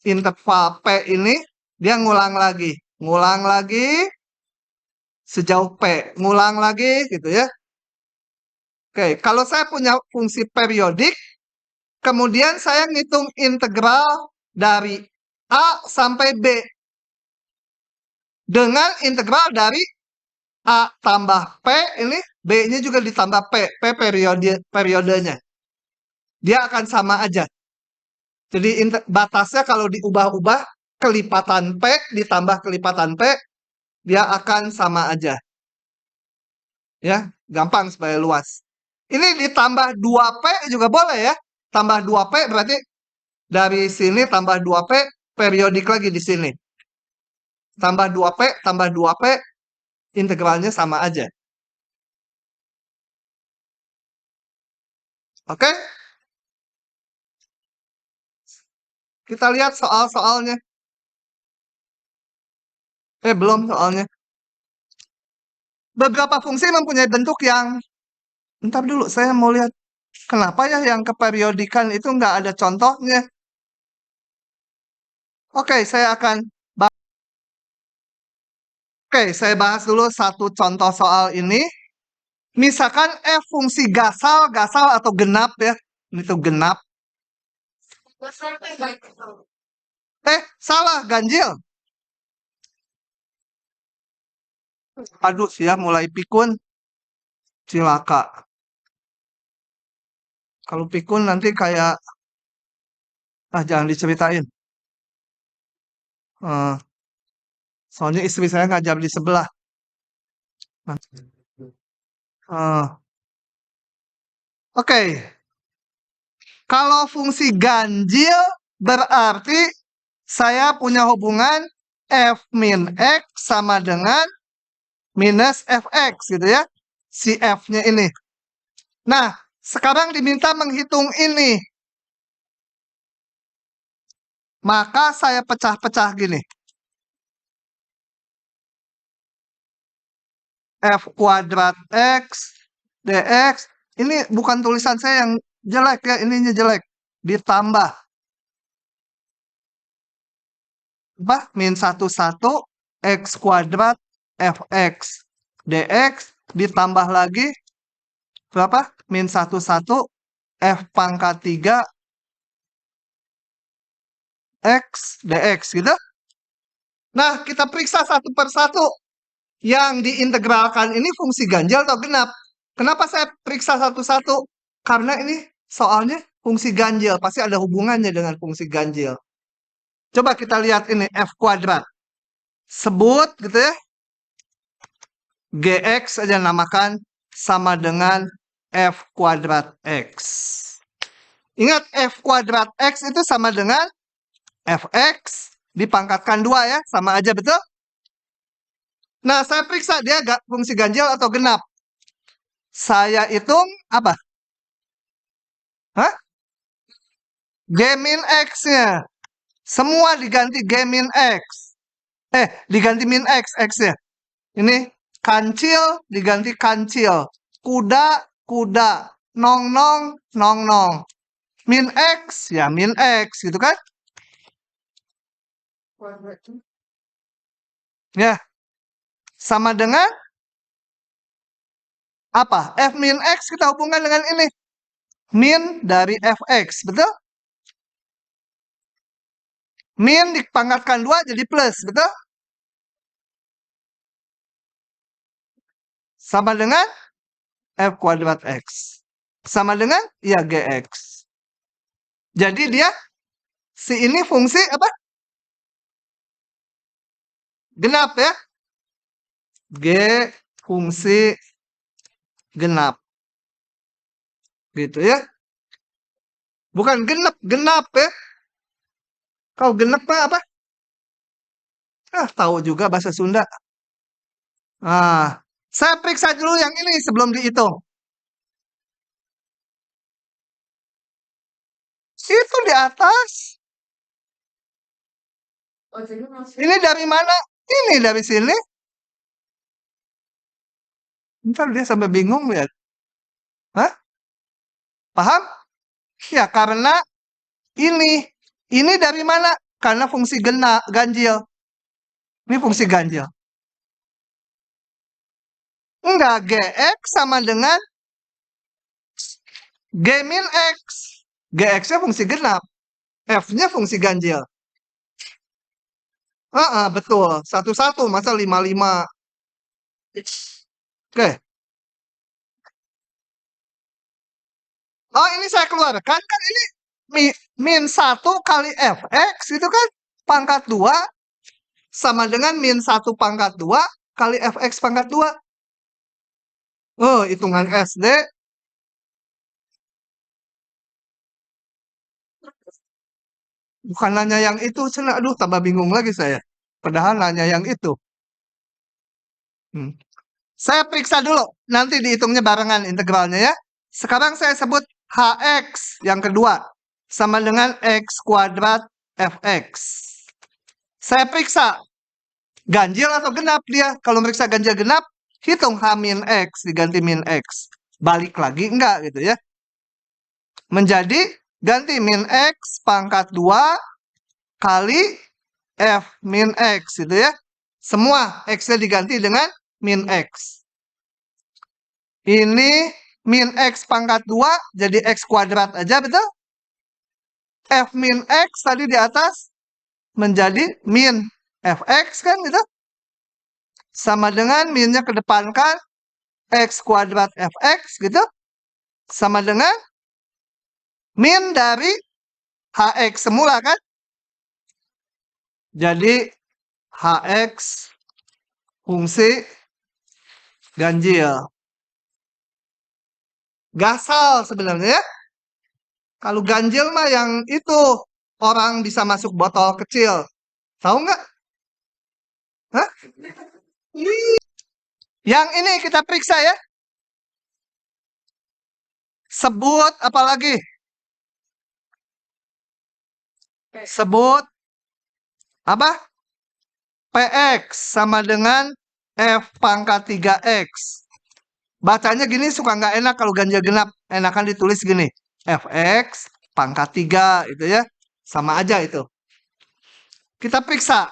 interval P ini dia ngulang lagi sejauh P, ngulang lagi gitu ya. Oke, kalau saya punya fungsi periodik, kemudian saya ngitung integral dari A sampai B dengan integral dari A tambah P ini, B-nya juga ditambah P periodenya. Dia akan sama aja. Jadi batasnya kalau diubah-ubah, kelipatan P ditambah kelipatan P, dia akan sama aja. Ya, gampang supaya luas. Ini ditambah 2P juga boleh ya. Tambah 2P berarti dari sini tambah 2P, periodik lagi di sini. Tambah 2P, integralnya sama aja. Oke? Kita lihat soal-soalnya. Belum soalnya. Beberapa fungsi mempunyai bentuk yang... Bentar dulu, saya mau lihat. Kenapa ya yang keperiodikan itu nggak ada contohnya? Oke, saya bahas dulu satu contoh soal ini. Misalkan F fungsi gasal atau genap ya. Itu genap. Salah, ganjil. Aduh, ya mulai pikun. Cilaka. Kalau pikun nanti kayak... jangan diceritain. Soalnya istri saya ngajar di sebelah. Oke. Kalau fungsi ganjil berarti saya punya hubungan F min X sama dengan minus Fx gitu ya. Si F-nya ini. Nah, sekarang diminta menghitung ini. Maka saya pecah-pecah gini. F kuadrat X dx. Ini bukan tulisan saya yang jelek ya. Ininya jelek. Ditambah. Min 1 X kuadrat Fx dx. Ditambah lagi. Berapa? Min 1 F pangkat 3 X dx gitu. Nah, kita periksa satu per satu. Yang diintegralkan ini fungsi ganjil atau genap? Kenapa saya periksa satu-satu? Karena ini soalnya fungsi ganjil. Pasti ada hubungannya dengan fungsi ganjil. Coba kita lihat ini F kuadrat. Sebut gitu ya. Gx aja namakan sama dengan F kuadrat X. Ingat F kuadrat X itu sama dengan Fx dipangkatkan 2 ya. Sama aja betul? Nah, saya periksa dia fungsi ganjil atau genap. Saya hitung apa? Hah? G min X-nya. Semua diganti G min X. Diganti min X, X-nya. Ini kancil diganti kancil. Kuda, kuda. Nong-nong, nong-nong. Min X, ya min X gitu kan? Ya. sama dengan apa? F min X kita hubungkan dengan ini. Min dari Fx, betul? Min dipangkatkan 2 jadi plus, betul? Sama dengan F kuadrat X. Sama dengan, ya, Gx. Jadi dia, si ini fungsi apa? Genap ya. G fungsi genap. Gitu ya. Bukan genep, genap ya. Kau genep apa? Tahu juga bahasa Sunda. Saya periksa dulu yang ini sebelum dihitung. Itu di atas. Ini dari mana? Ini dari sini. Ntar dia sampai bingung ya. Hah? Paham? Ya, karena ini. Ini dari mana? Karena fungsi ganjil. Ini fungsi ganjil. Enggak, Gx sama dengan G min X. Gx-nya fungsi genap. F-nya fungsi ganjil. Betul. 1-1, masa 5-5. Oke. Oh, ini saya keluarkan. Kan ini min 1 kali Fx itu kan pangkat 2 sama dengan min 1 pangkat 2 kali Fx pangkat 2. Oh, hitungan SD. Bukan nanya yang itu. Aduh, tambah bingung lagi saya. Padahal nanya yang itu. Saya periksa dulu. Nanti dihitungnya barengan integralnya ya. Sekarang saya sebut Hx yang kedua. Sama dengan X kuadrat Fx. Saya periksa. Ganjil atau genap dia. Kalau meriksa ganjil genap, hitung H min X diganti min X. Balik lagi enggak gitu ya. Menjadi ganti min X pangkat 2 kali F min X gitu ya. Semua X-nya diganti dengan min X. Ini min X pangkat 2 jadi X kuadrat aja, betul? F min X tadi di atas menjadi min Fx kan gitu. Sama dengan minnya kedepankan X kuadrat Fx gitu. Sama dengan min dari Hx semula kan. Jadi Hx fungsi ganjil. Gasal sebenarnya ya. Kalau ganjil mah yang itu orang bisa masuk botol kecil. Tahu nggak? Hah? Yang ini kita periksa ya. Sebut apa lagi? Sebut apa? Px sama dengan F pangkat 3x. Bacanya gini suka nggak enak kalau ganjil genap. Enakan ditulis gini. Fx pangkat 3 itu ya. Sama aja itu. Kita periksa.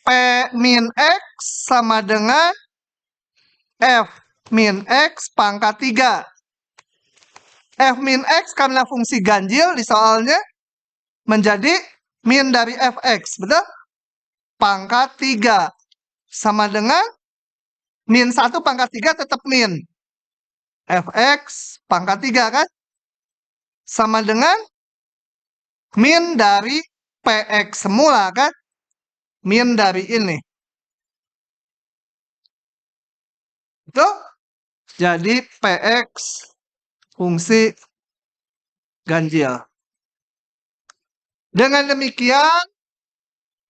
P min X sama dengan F min X pangkat 3. F min X karena fungsi ganjil di soalnya menjadi min dari Fx. Betul? Pangkat 3. Sama dengan min 1 pangkat 3 tetap min. Fx pangkat 3 kan? Sama dengan min dari Px semula kan? Min dari ini. Itu jadi Px fungsi ganjil. Dengan demikian,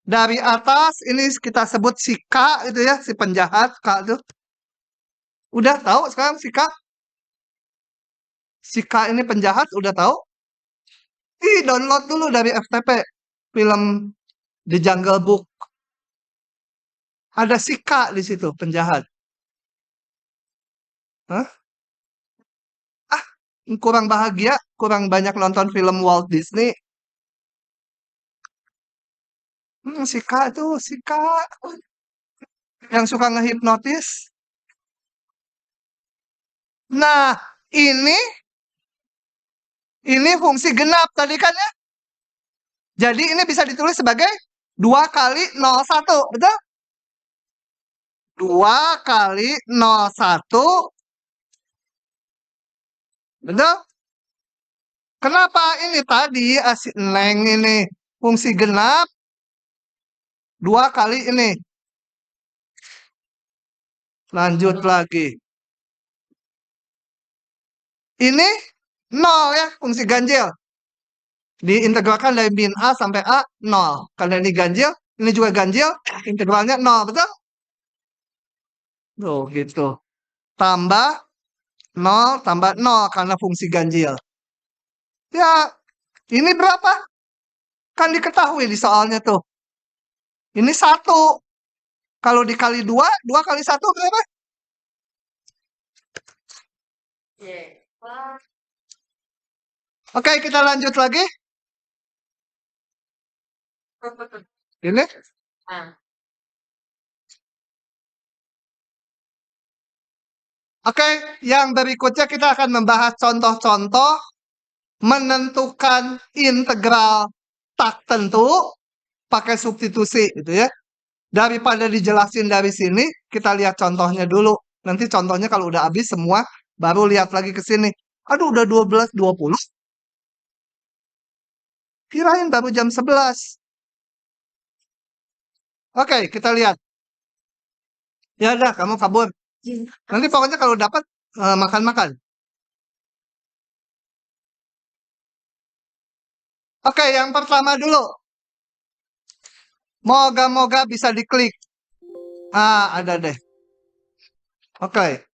dari atas ini kita sebut si K itu ya, si penjahat K itu. Udah tahu sekarang si K? Si K ini penjahat udah tahu? Download dulu dari FTP film The Jungle Book. Ada si K di situ, penjahat. Hah? Kurang bahagia, kurang banyak nonton film Walt Disney. Si K itu, si K. yang suka ngehipnotis? Nah, ini fungsi genap tadi kan ya. Jadi ini bisa ditulis sebagai 2 kali 01, betul? 2 kali 01, betul? Kenapa ini tadi neng ini fungsi genap 2 kali ini. Lanjut lagi. Ini 0 ya, fungsi ganjil. Diintegralkan dari min A sampai A, 0. Karena ini ganjil, ini juga ganjil, integralnya 0, betul? Tuh, gitu. Tambah 0, tambah 0, karena fungsi ganjil. Ya, ini berapa? Kan diketahui di soalnya tuh. Ini 1. Kalau dikali 2, 2 kali 1 berapa? Oke, kita lanjut lagi. Ini. Oke, yang berikutnya kita akan membahas contoh-contoh menentukan integral tak tentu pakai substitusi gitu ya. Daripada dijelasin dari sini, kita lihat contohnya dulu. Nanti contohnya kalau udah habis semua, baru lihat lagi ke sini. Aduh, udah 12.20. Kirain baru jam 11. Oke, kita lihat. Ya udah, kamu kabur. Nanti pokoknya kalau dapat, makan-makan. Oke, yang pertama dulu. Moga-moga bisa diklik. Ada deh. Oke.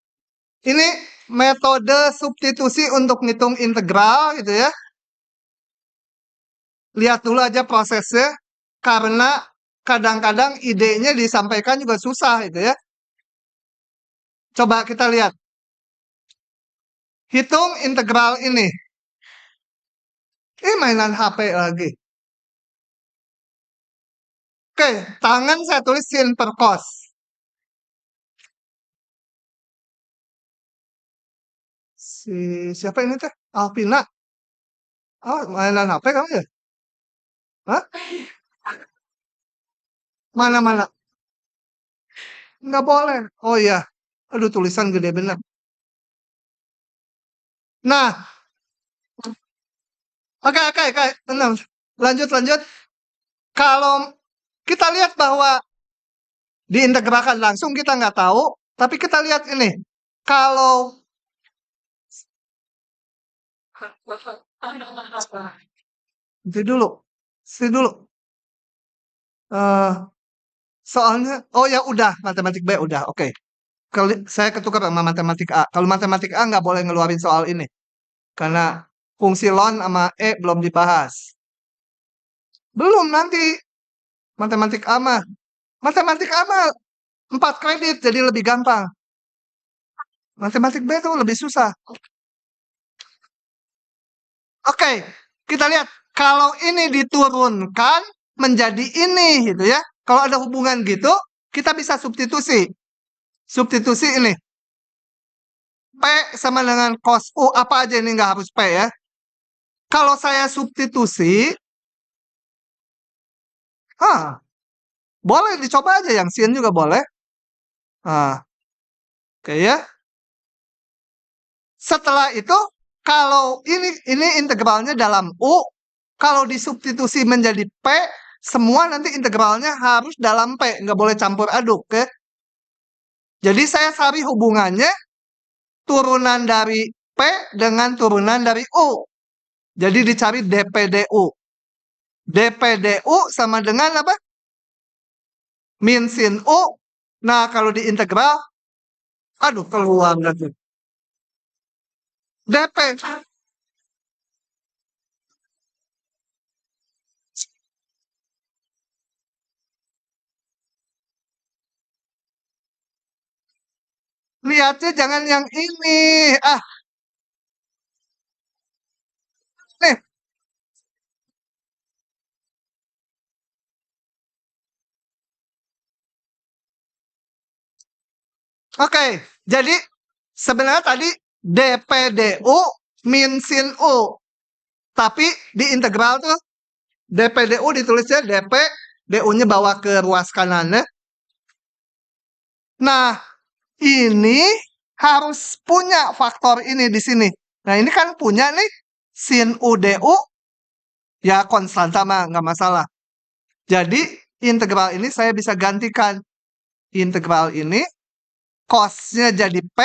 Ini metode substitusi untuk ngitung integral gitu ya. Lihat dulu aja prosesnya. Karena kadang-kadang idenya disampaikan juga susah gitu ya. Coba kita lihat. Hitung integral ini. Ini mainan HP lagi. Oke, tangan saya tulis sin per cos. Siapa ini teh? Alvina. Oh, mainan HP kamu ya? Hah? Mana-mana? Nggak boleh. Oh iya. Aduh, tulisan gede bener. Nah, oke. Tenang. Lanjut. Kalau kita lihat bahwa diintegralkan langsung kita nggak tahu, tapi kita lihat ini. Kalau nanti dulu, sini dulu. Eh, soalnya, oh ya udah, matematik B udah, oke. Saya ketukar sama matematik A. Kalau matematik A nggak boleh ngeluarin soal ini, karena fungsi ln sama E belum dibahas. Belum nanti matematik A mah. Matematik A mah 4 kredit, jadi lebih gampang. Matematik B itu lebih susah. Oke, kita lihat. Kalau ini diturunkan menjadi ini gitu ya. Kalau ada hubungan gitu, kita bisa substitusi. Substitusi ini. P sama dengan cos U. Apa aja ini nggak harus P ya. Kalau saya substitusi, boleh dicoba aja yang sin juga boleh. Oke ya. Setelah itu, kalau ini integralnya dalam U, kalau disubstitusi menjadi P, semua nanti integralnya harus dalam P, nggak boleh campur aduk ya. Jadi saya cari hubungannya turunan dari P dengan turunan dari U. Jadi dicari DPDU. DPDU sama dengan apa? Min sin U. Nah, kalau diintegral, aduh keluar lagi. DP. Lihatnya jangan yang ini. Nih, Oke, jadi sebenarnya tadi DPDU min sin U. Tapi di integral tuh DPDU ditulisnya DP, DU-nya bawa ke ruas kanannya. Nah, ini harus punya faktor ini di sini. Nah, ini kan punya nih sin U DU, ya konstanta mah nggak masalah. Jadi, integral ini saya bisa gantikan. Integral ini, cos-nya jadi P,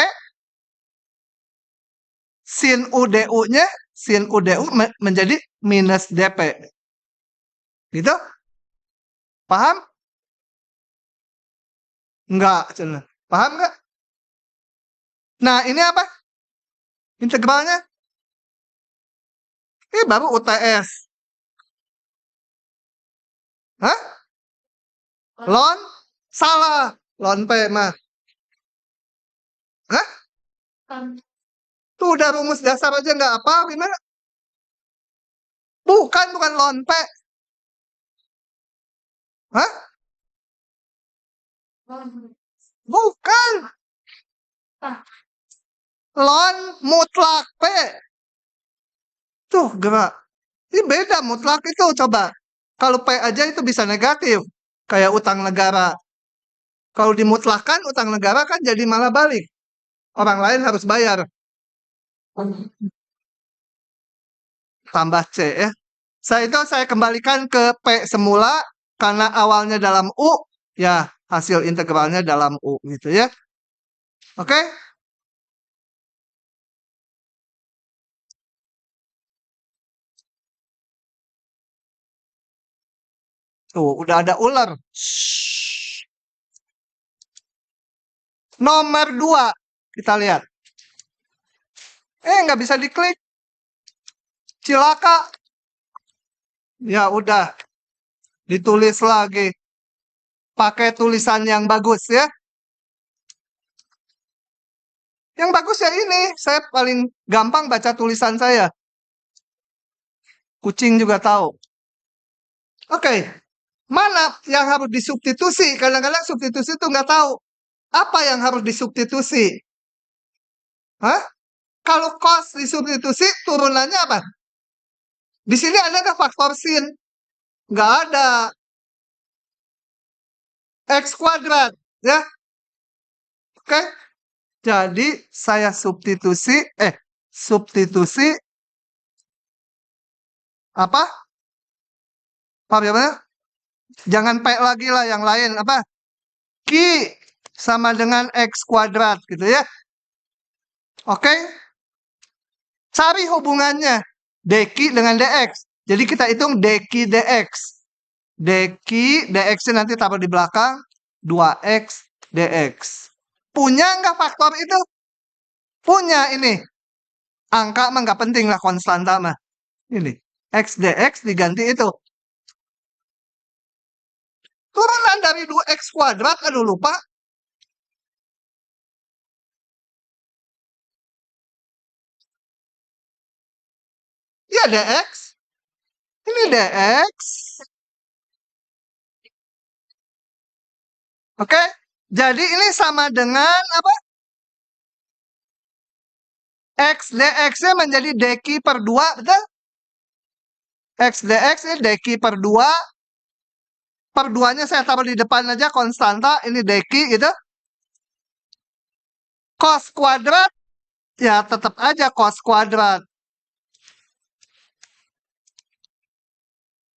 sin U DU-nya, sin U DU menjadi minus DP. Gitu? Paham? Enggak, Cen. Paham nggak? Nah, ini apa? Integralnya? Ini baru UTS. Hah? Lon? Salah. Lon P mah. Hah? Tuh udah rumus dasar aja nggak apa, gimana? Bukan lon P. Hah? Bukan. Lon mutlak P. Tuh, gerak. Ini beda mutlak itu, coba. Kalau P aja itu bisa negatif. Kayak utang negara. Kalau dimutlakan, utang negara kan jadi malah balik. Orang lain harus bayar. Tambah C ya. Saya kembalikan ke P semula. Karena awalnya dalam U. Ya, hasil integralnya dalam U gitu ya. Oke? Tuh, udah ada ular. Shhh. Nomor 2. Kita lihat. Nggak bisa diklik. Cilaka. Ya udah. Ditulis lagi. Pakai tulisan yang bagus ya. Yang bagus ya ini. Saya paling gampang baca tulisan saya. Kucing juga tahu. Oke. Mana yang harus disubstitusi? Kadang-kadang substitusi itu nggak tahu. Apa yang harus disubstitusi? Hah? Kalau cos disubstitusi, turunannya apa? Di sini ada nggak faktor sin? Nggak ada. X kuadrat. Ya. Oke. Jadi, saya substitusi. Substitusi. Apa? Paham ya? Jangan P lagi lah yang lain. Apa? Q sama dengan X kuadrat. Gitu ya. Oke. Cari hubungannya. dq dengan dx. Jadi kita hitung dq dx. dq dx-nya nanti taruh di belakang. 2x dx. Punya nggak faktor itu? Punya ini. Angka mah nggak penting lah, konstanta mah. Ini. X dx diganti itu. Turunan dari 2x kuadrat, aduh lupa. Ya dx. Ini dx. Oke. Jadi ini sama dengan apa? X dx-nya menjadi dq per 2, betul? X dx ini dq per 2. Per 2-nya saya taruh di depan aja, konstanta. Ini dq gitu. Cos kuadrat, ya tetap aja cos kuadrat.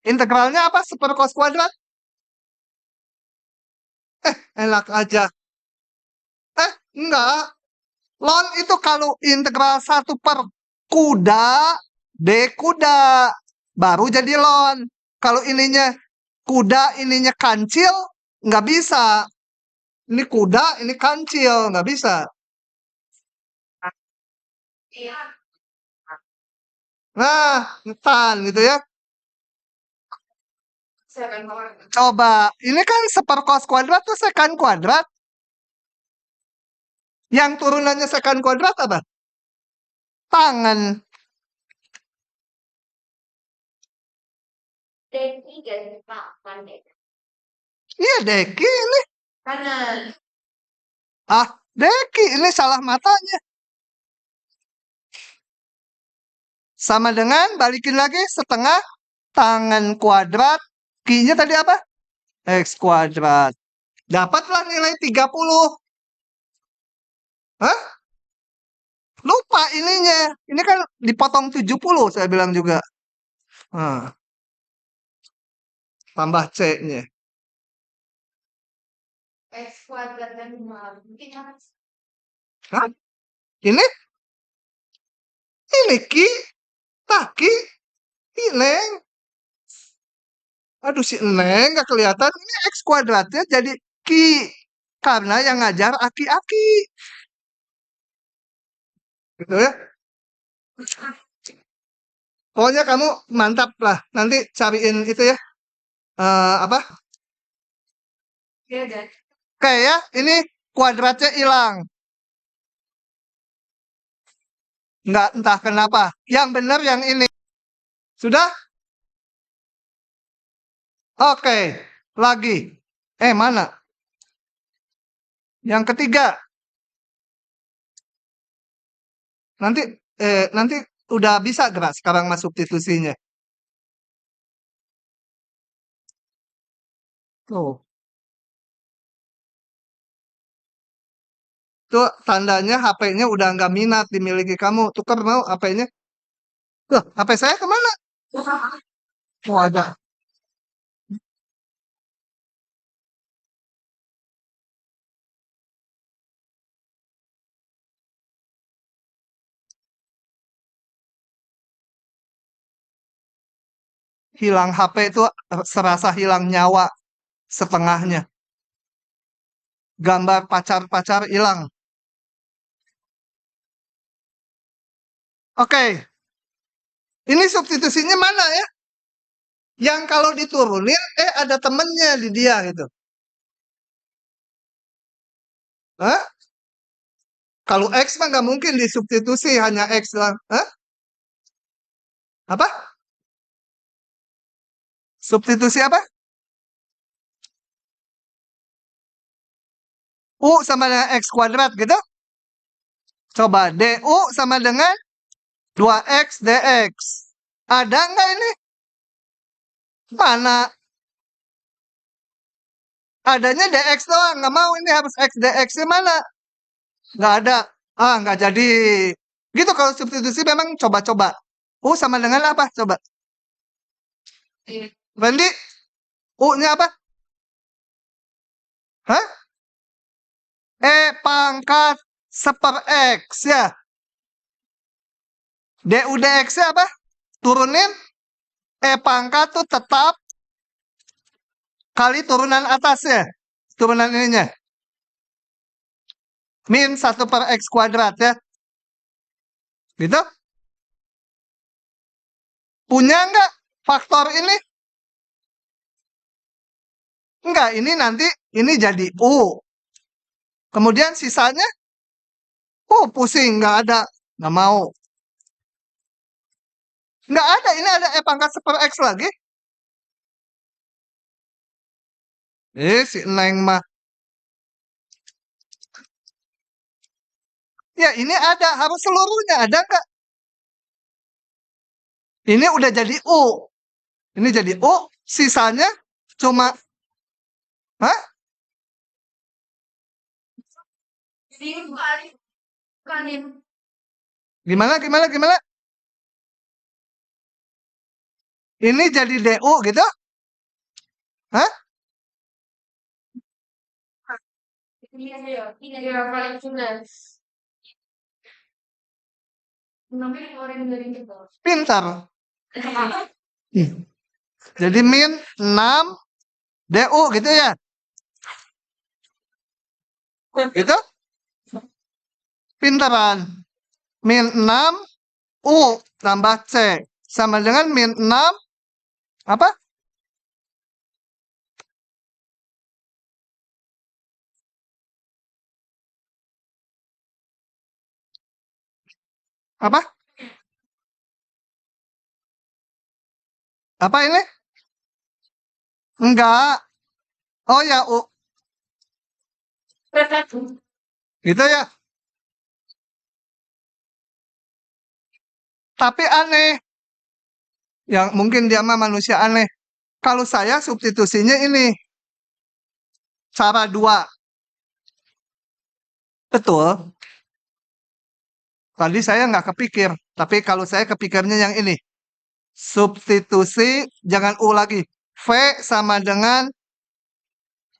Integralnya apa? Super cos kuadrat? Enak aja. Enggak. Ln itu kalau integral 1 per kuda, D kuda. Baru jadi ln. Kalau ininya kuda, ininya kancil, nggak bisa. Ini kuda, ini kancil, nggak bisa. Iya. Nah, entan gitu ya. Second power. Coba, ini kan super cos kuadrat tuh secant kuadrat. Yang turunannya secant kuadrat apa? Tangan. D3 Pak, pandai. Iya, deki ini. Kanan. Ah, Deki, ini salah matanya. Sama dengan, balikin lagi, setengah tangan kuadrat. Q-nya tadi apa? X kuadrat. Dapatlah nilai 30. Hah? Lupa ininya. Ini kan dipotong 70, saya bilang juga. Nah, tambah C-nya. X kuadrat dan 5. Mungkin harus. Hah? Ini? Ini Ki? Taki? Neng? Aduh, si Neng nggak kelihatan. Ini X kuadratnya jadi Ki. Karena yang ngajar aki-aki. Gitu ya. Pokoknya kamu mantap lah. Nanti cariin itu ya. Apa? Ya, dan. Oke ya, ini kuadratnya hilang. Nggak entah kenapa. Yang benar yang ini. Sudah? Oke. Lagi. Mana? Yang ketiga. Nanti udah bisa gerak sekarang mas substitusinya. Tuh. Tuh tandanya HP-nya udah nggak minat dimiliki kamu. Tukar mau HP-nya? Tuh, HP saya kemana? Oh, ada. Hilang HP itu serasa hilang nyawa setengahnya. Gambar pacar-pacar hilang. Oke. Ini substitusinya mana ya? Yang kalau diturunin, ada temennya di dia gitu. Hah? Kalau X mah nggak mungkin disubstitusi, hanya X lah. Hah? Apa? Substitusi apa? U sama dengan X kuadrat gitu. Coba DU sama dengan 2X DX. Ada nggak ini? Mana? Adanya DX doang. Nggak mau ini harus X DX-nya mana? Nggak ada. Nggak jadi. Gitu kalau substitusi memang coba-coba. U sama dengan apa? Coba. Randy, U-nya apa? Hah? Pangkat seper X ya. DU DX-nya apa? Turunin. Pangkat tuh tetap kali turunan atasnya. Turunan ininya. Min 1 per X kuadrat ya. Gitu? Punya nggak faktor ini? Enggak, ini nanti ini jadi U. Kemudian sisanya, pusing, nggak ada. Nggak mau. Nggak ada, ini ada pangkat seper X lagi. Si Neng mah. Ya, ini ada, harus seluruhnya. Ada nggak? Ini udah jadi U. Ini jadi U, sisanya cuma, hah? Gimana, gimana, gimana? Ini jadi DU gitu? Hah? Iya, paling jelas. Namanya keluarin dari itu. Pintar. Jadi min 6 DU gitu ya? Gitu? Pintaran. Min 6 U tambah C. Sama dengan min 6 apa? Apa? Apa ini? Enggak. Oh ya, U. Gitu ya. Tapi aneh. Yang mungkin dia mah manusia aneh. Kalau saya substitusinya ini. Cara 2. Betul. Tadi saya nggak kepikir. Tapi kalau saya kepikirnya yang ini. Substitusi, jangan U lagi. V sama dengan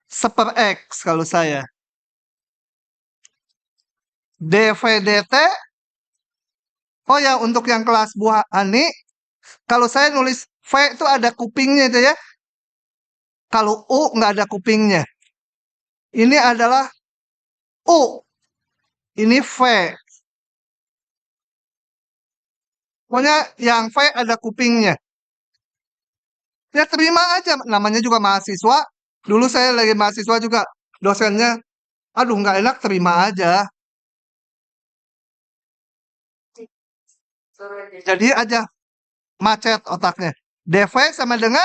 1/X kalau saya. dV dt. Oh ya, untuk yang kelas buah Ani, kalau saya nulis V itu ada kupingnya itu ya. Kalau U nggak ada kupingnya. Ini adalah U. Ini V. Pokoknya yang V ada kupingnya. Ya terima aja, namanya juga mahasiswa. Dulu saya lagi mahasiswa juga, dosennya, aduh nggak enak, terima aja. Jadi aja macet otaknya. dV sama dengan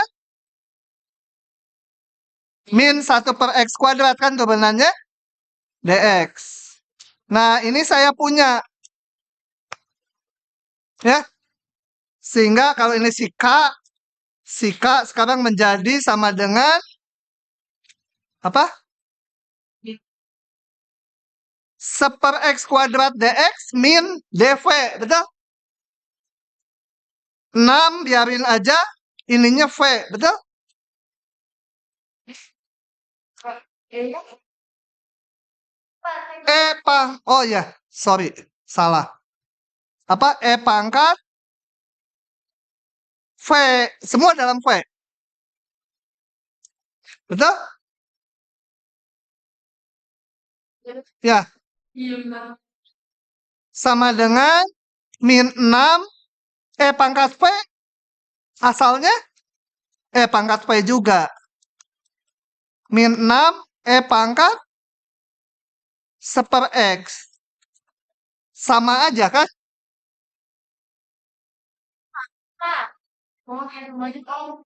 min 1/x² kan sebenarnya dx. Nah ini saya punya. Ya. Sehingga kalau ini si K sekarang menjadi sama dengan apa? 1/x² dx min dv, betul? 6 biarin aja, ininya V, betul? Oh ya, sorry, salah. Apa? Pangkat V, semua dalam V. Betul? Ya. Sama dengan min 6 pangkat V, asalnya pangkat V juga. Min 6 pangkat 1/X. Sama aja kan? Nah, mau yang lanjut om.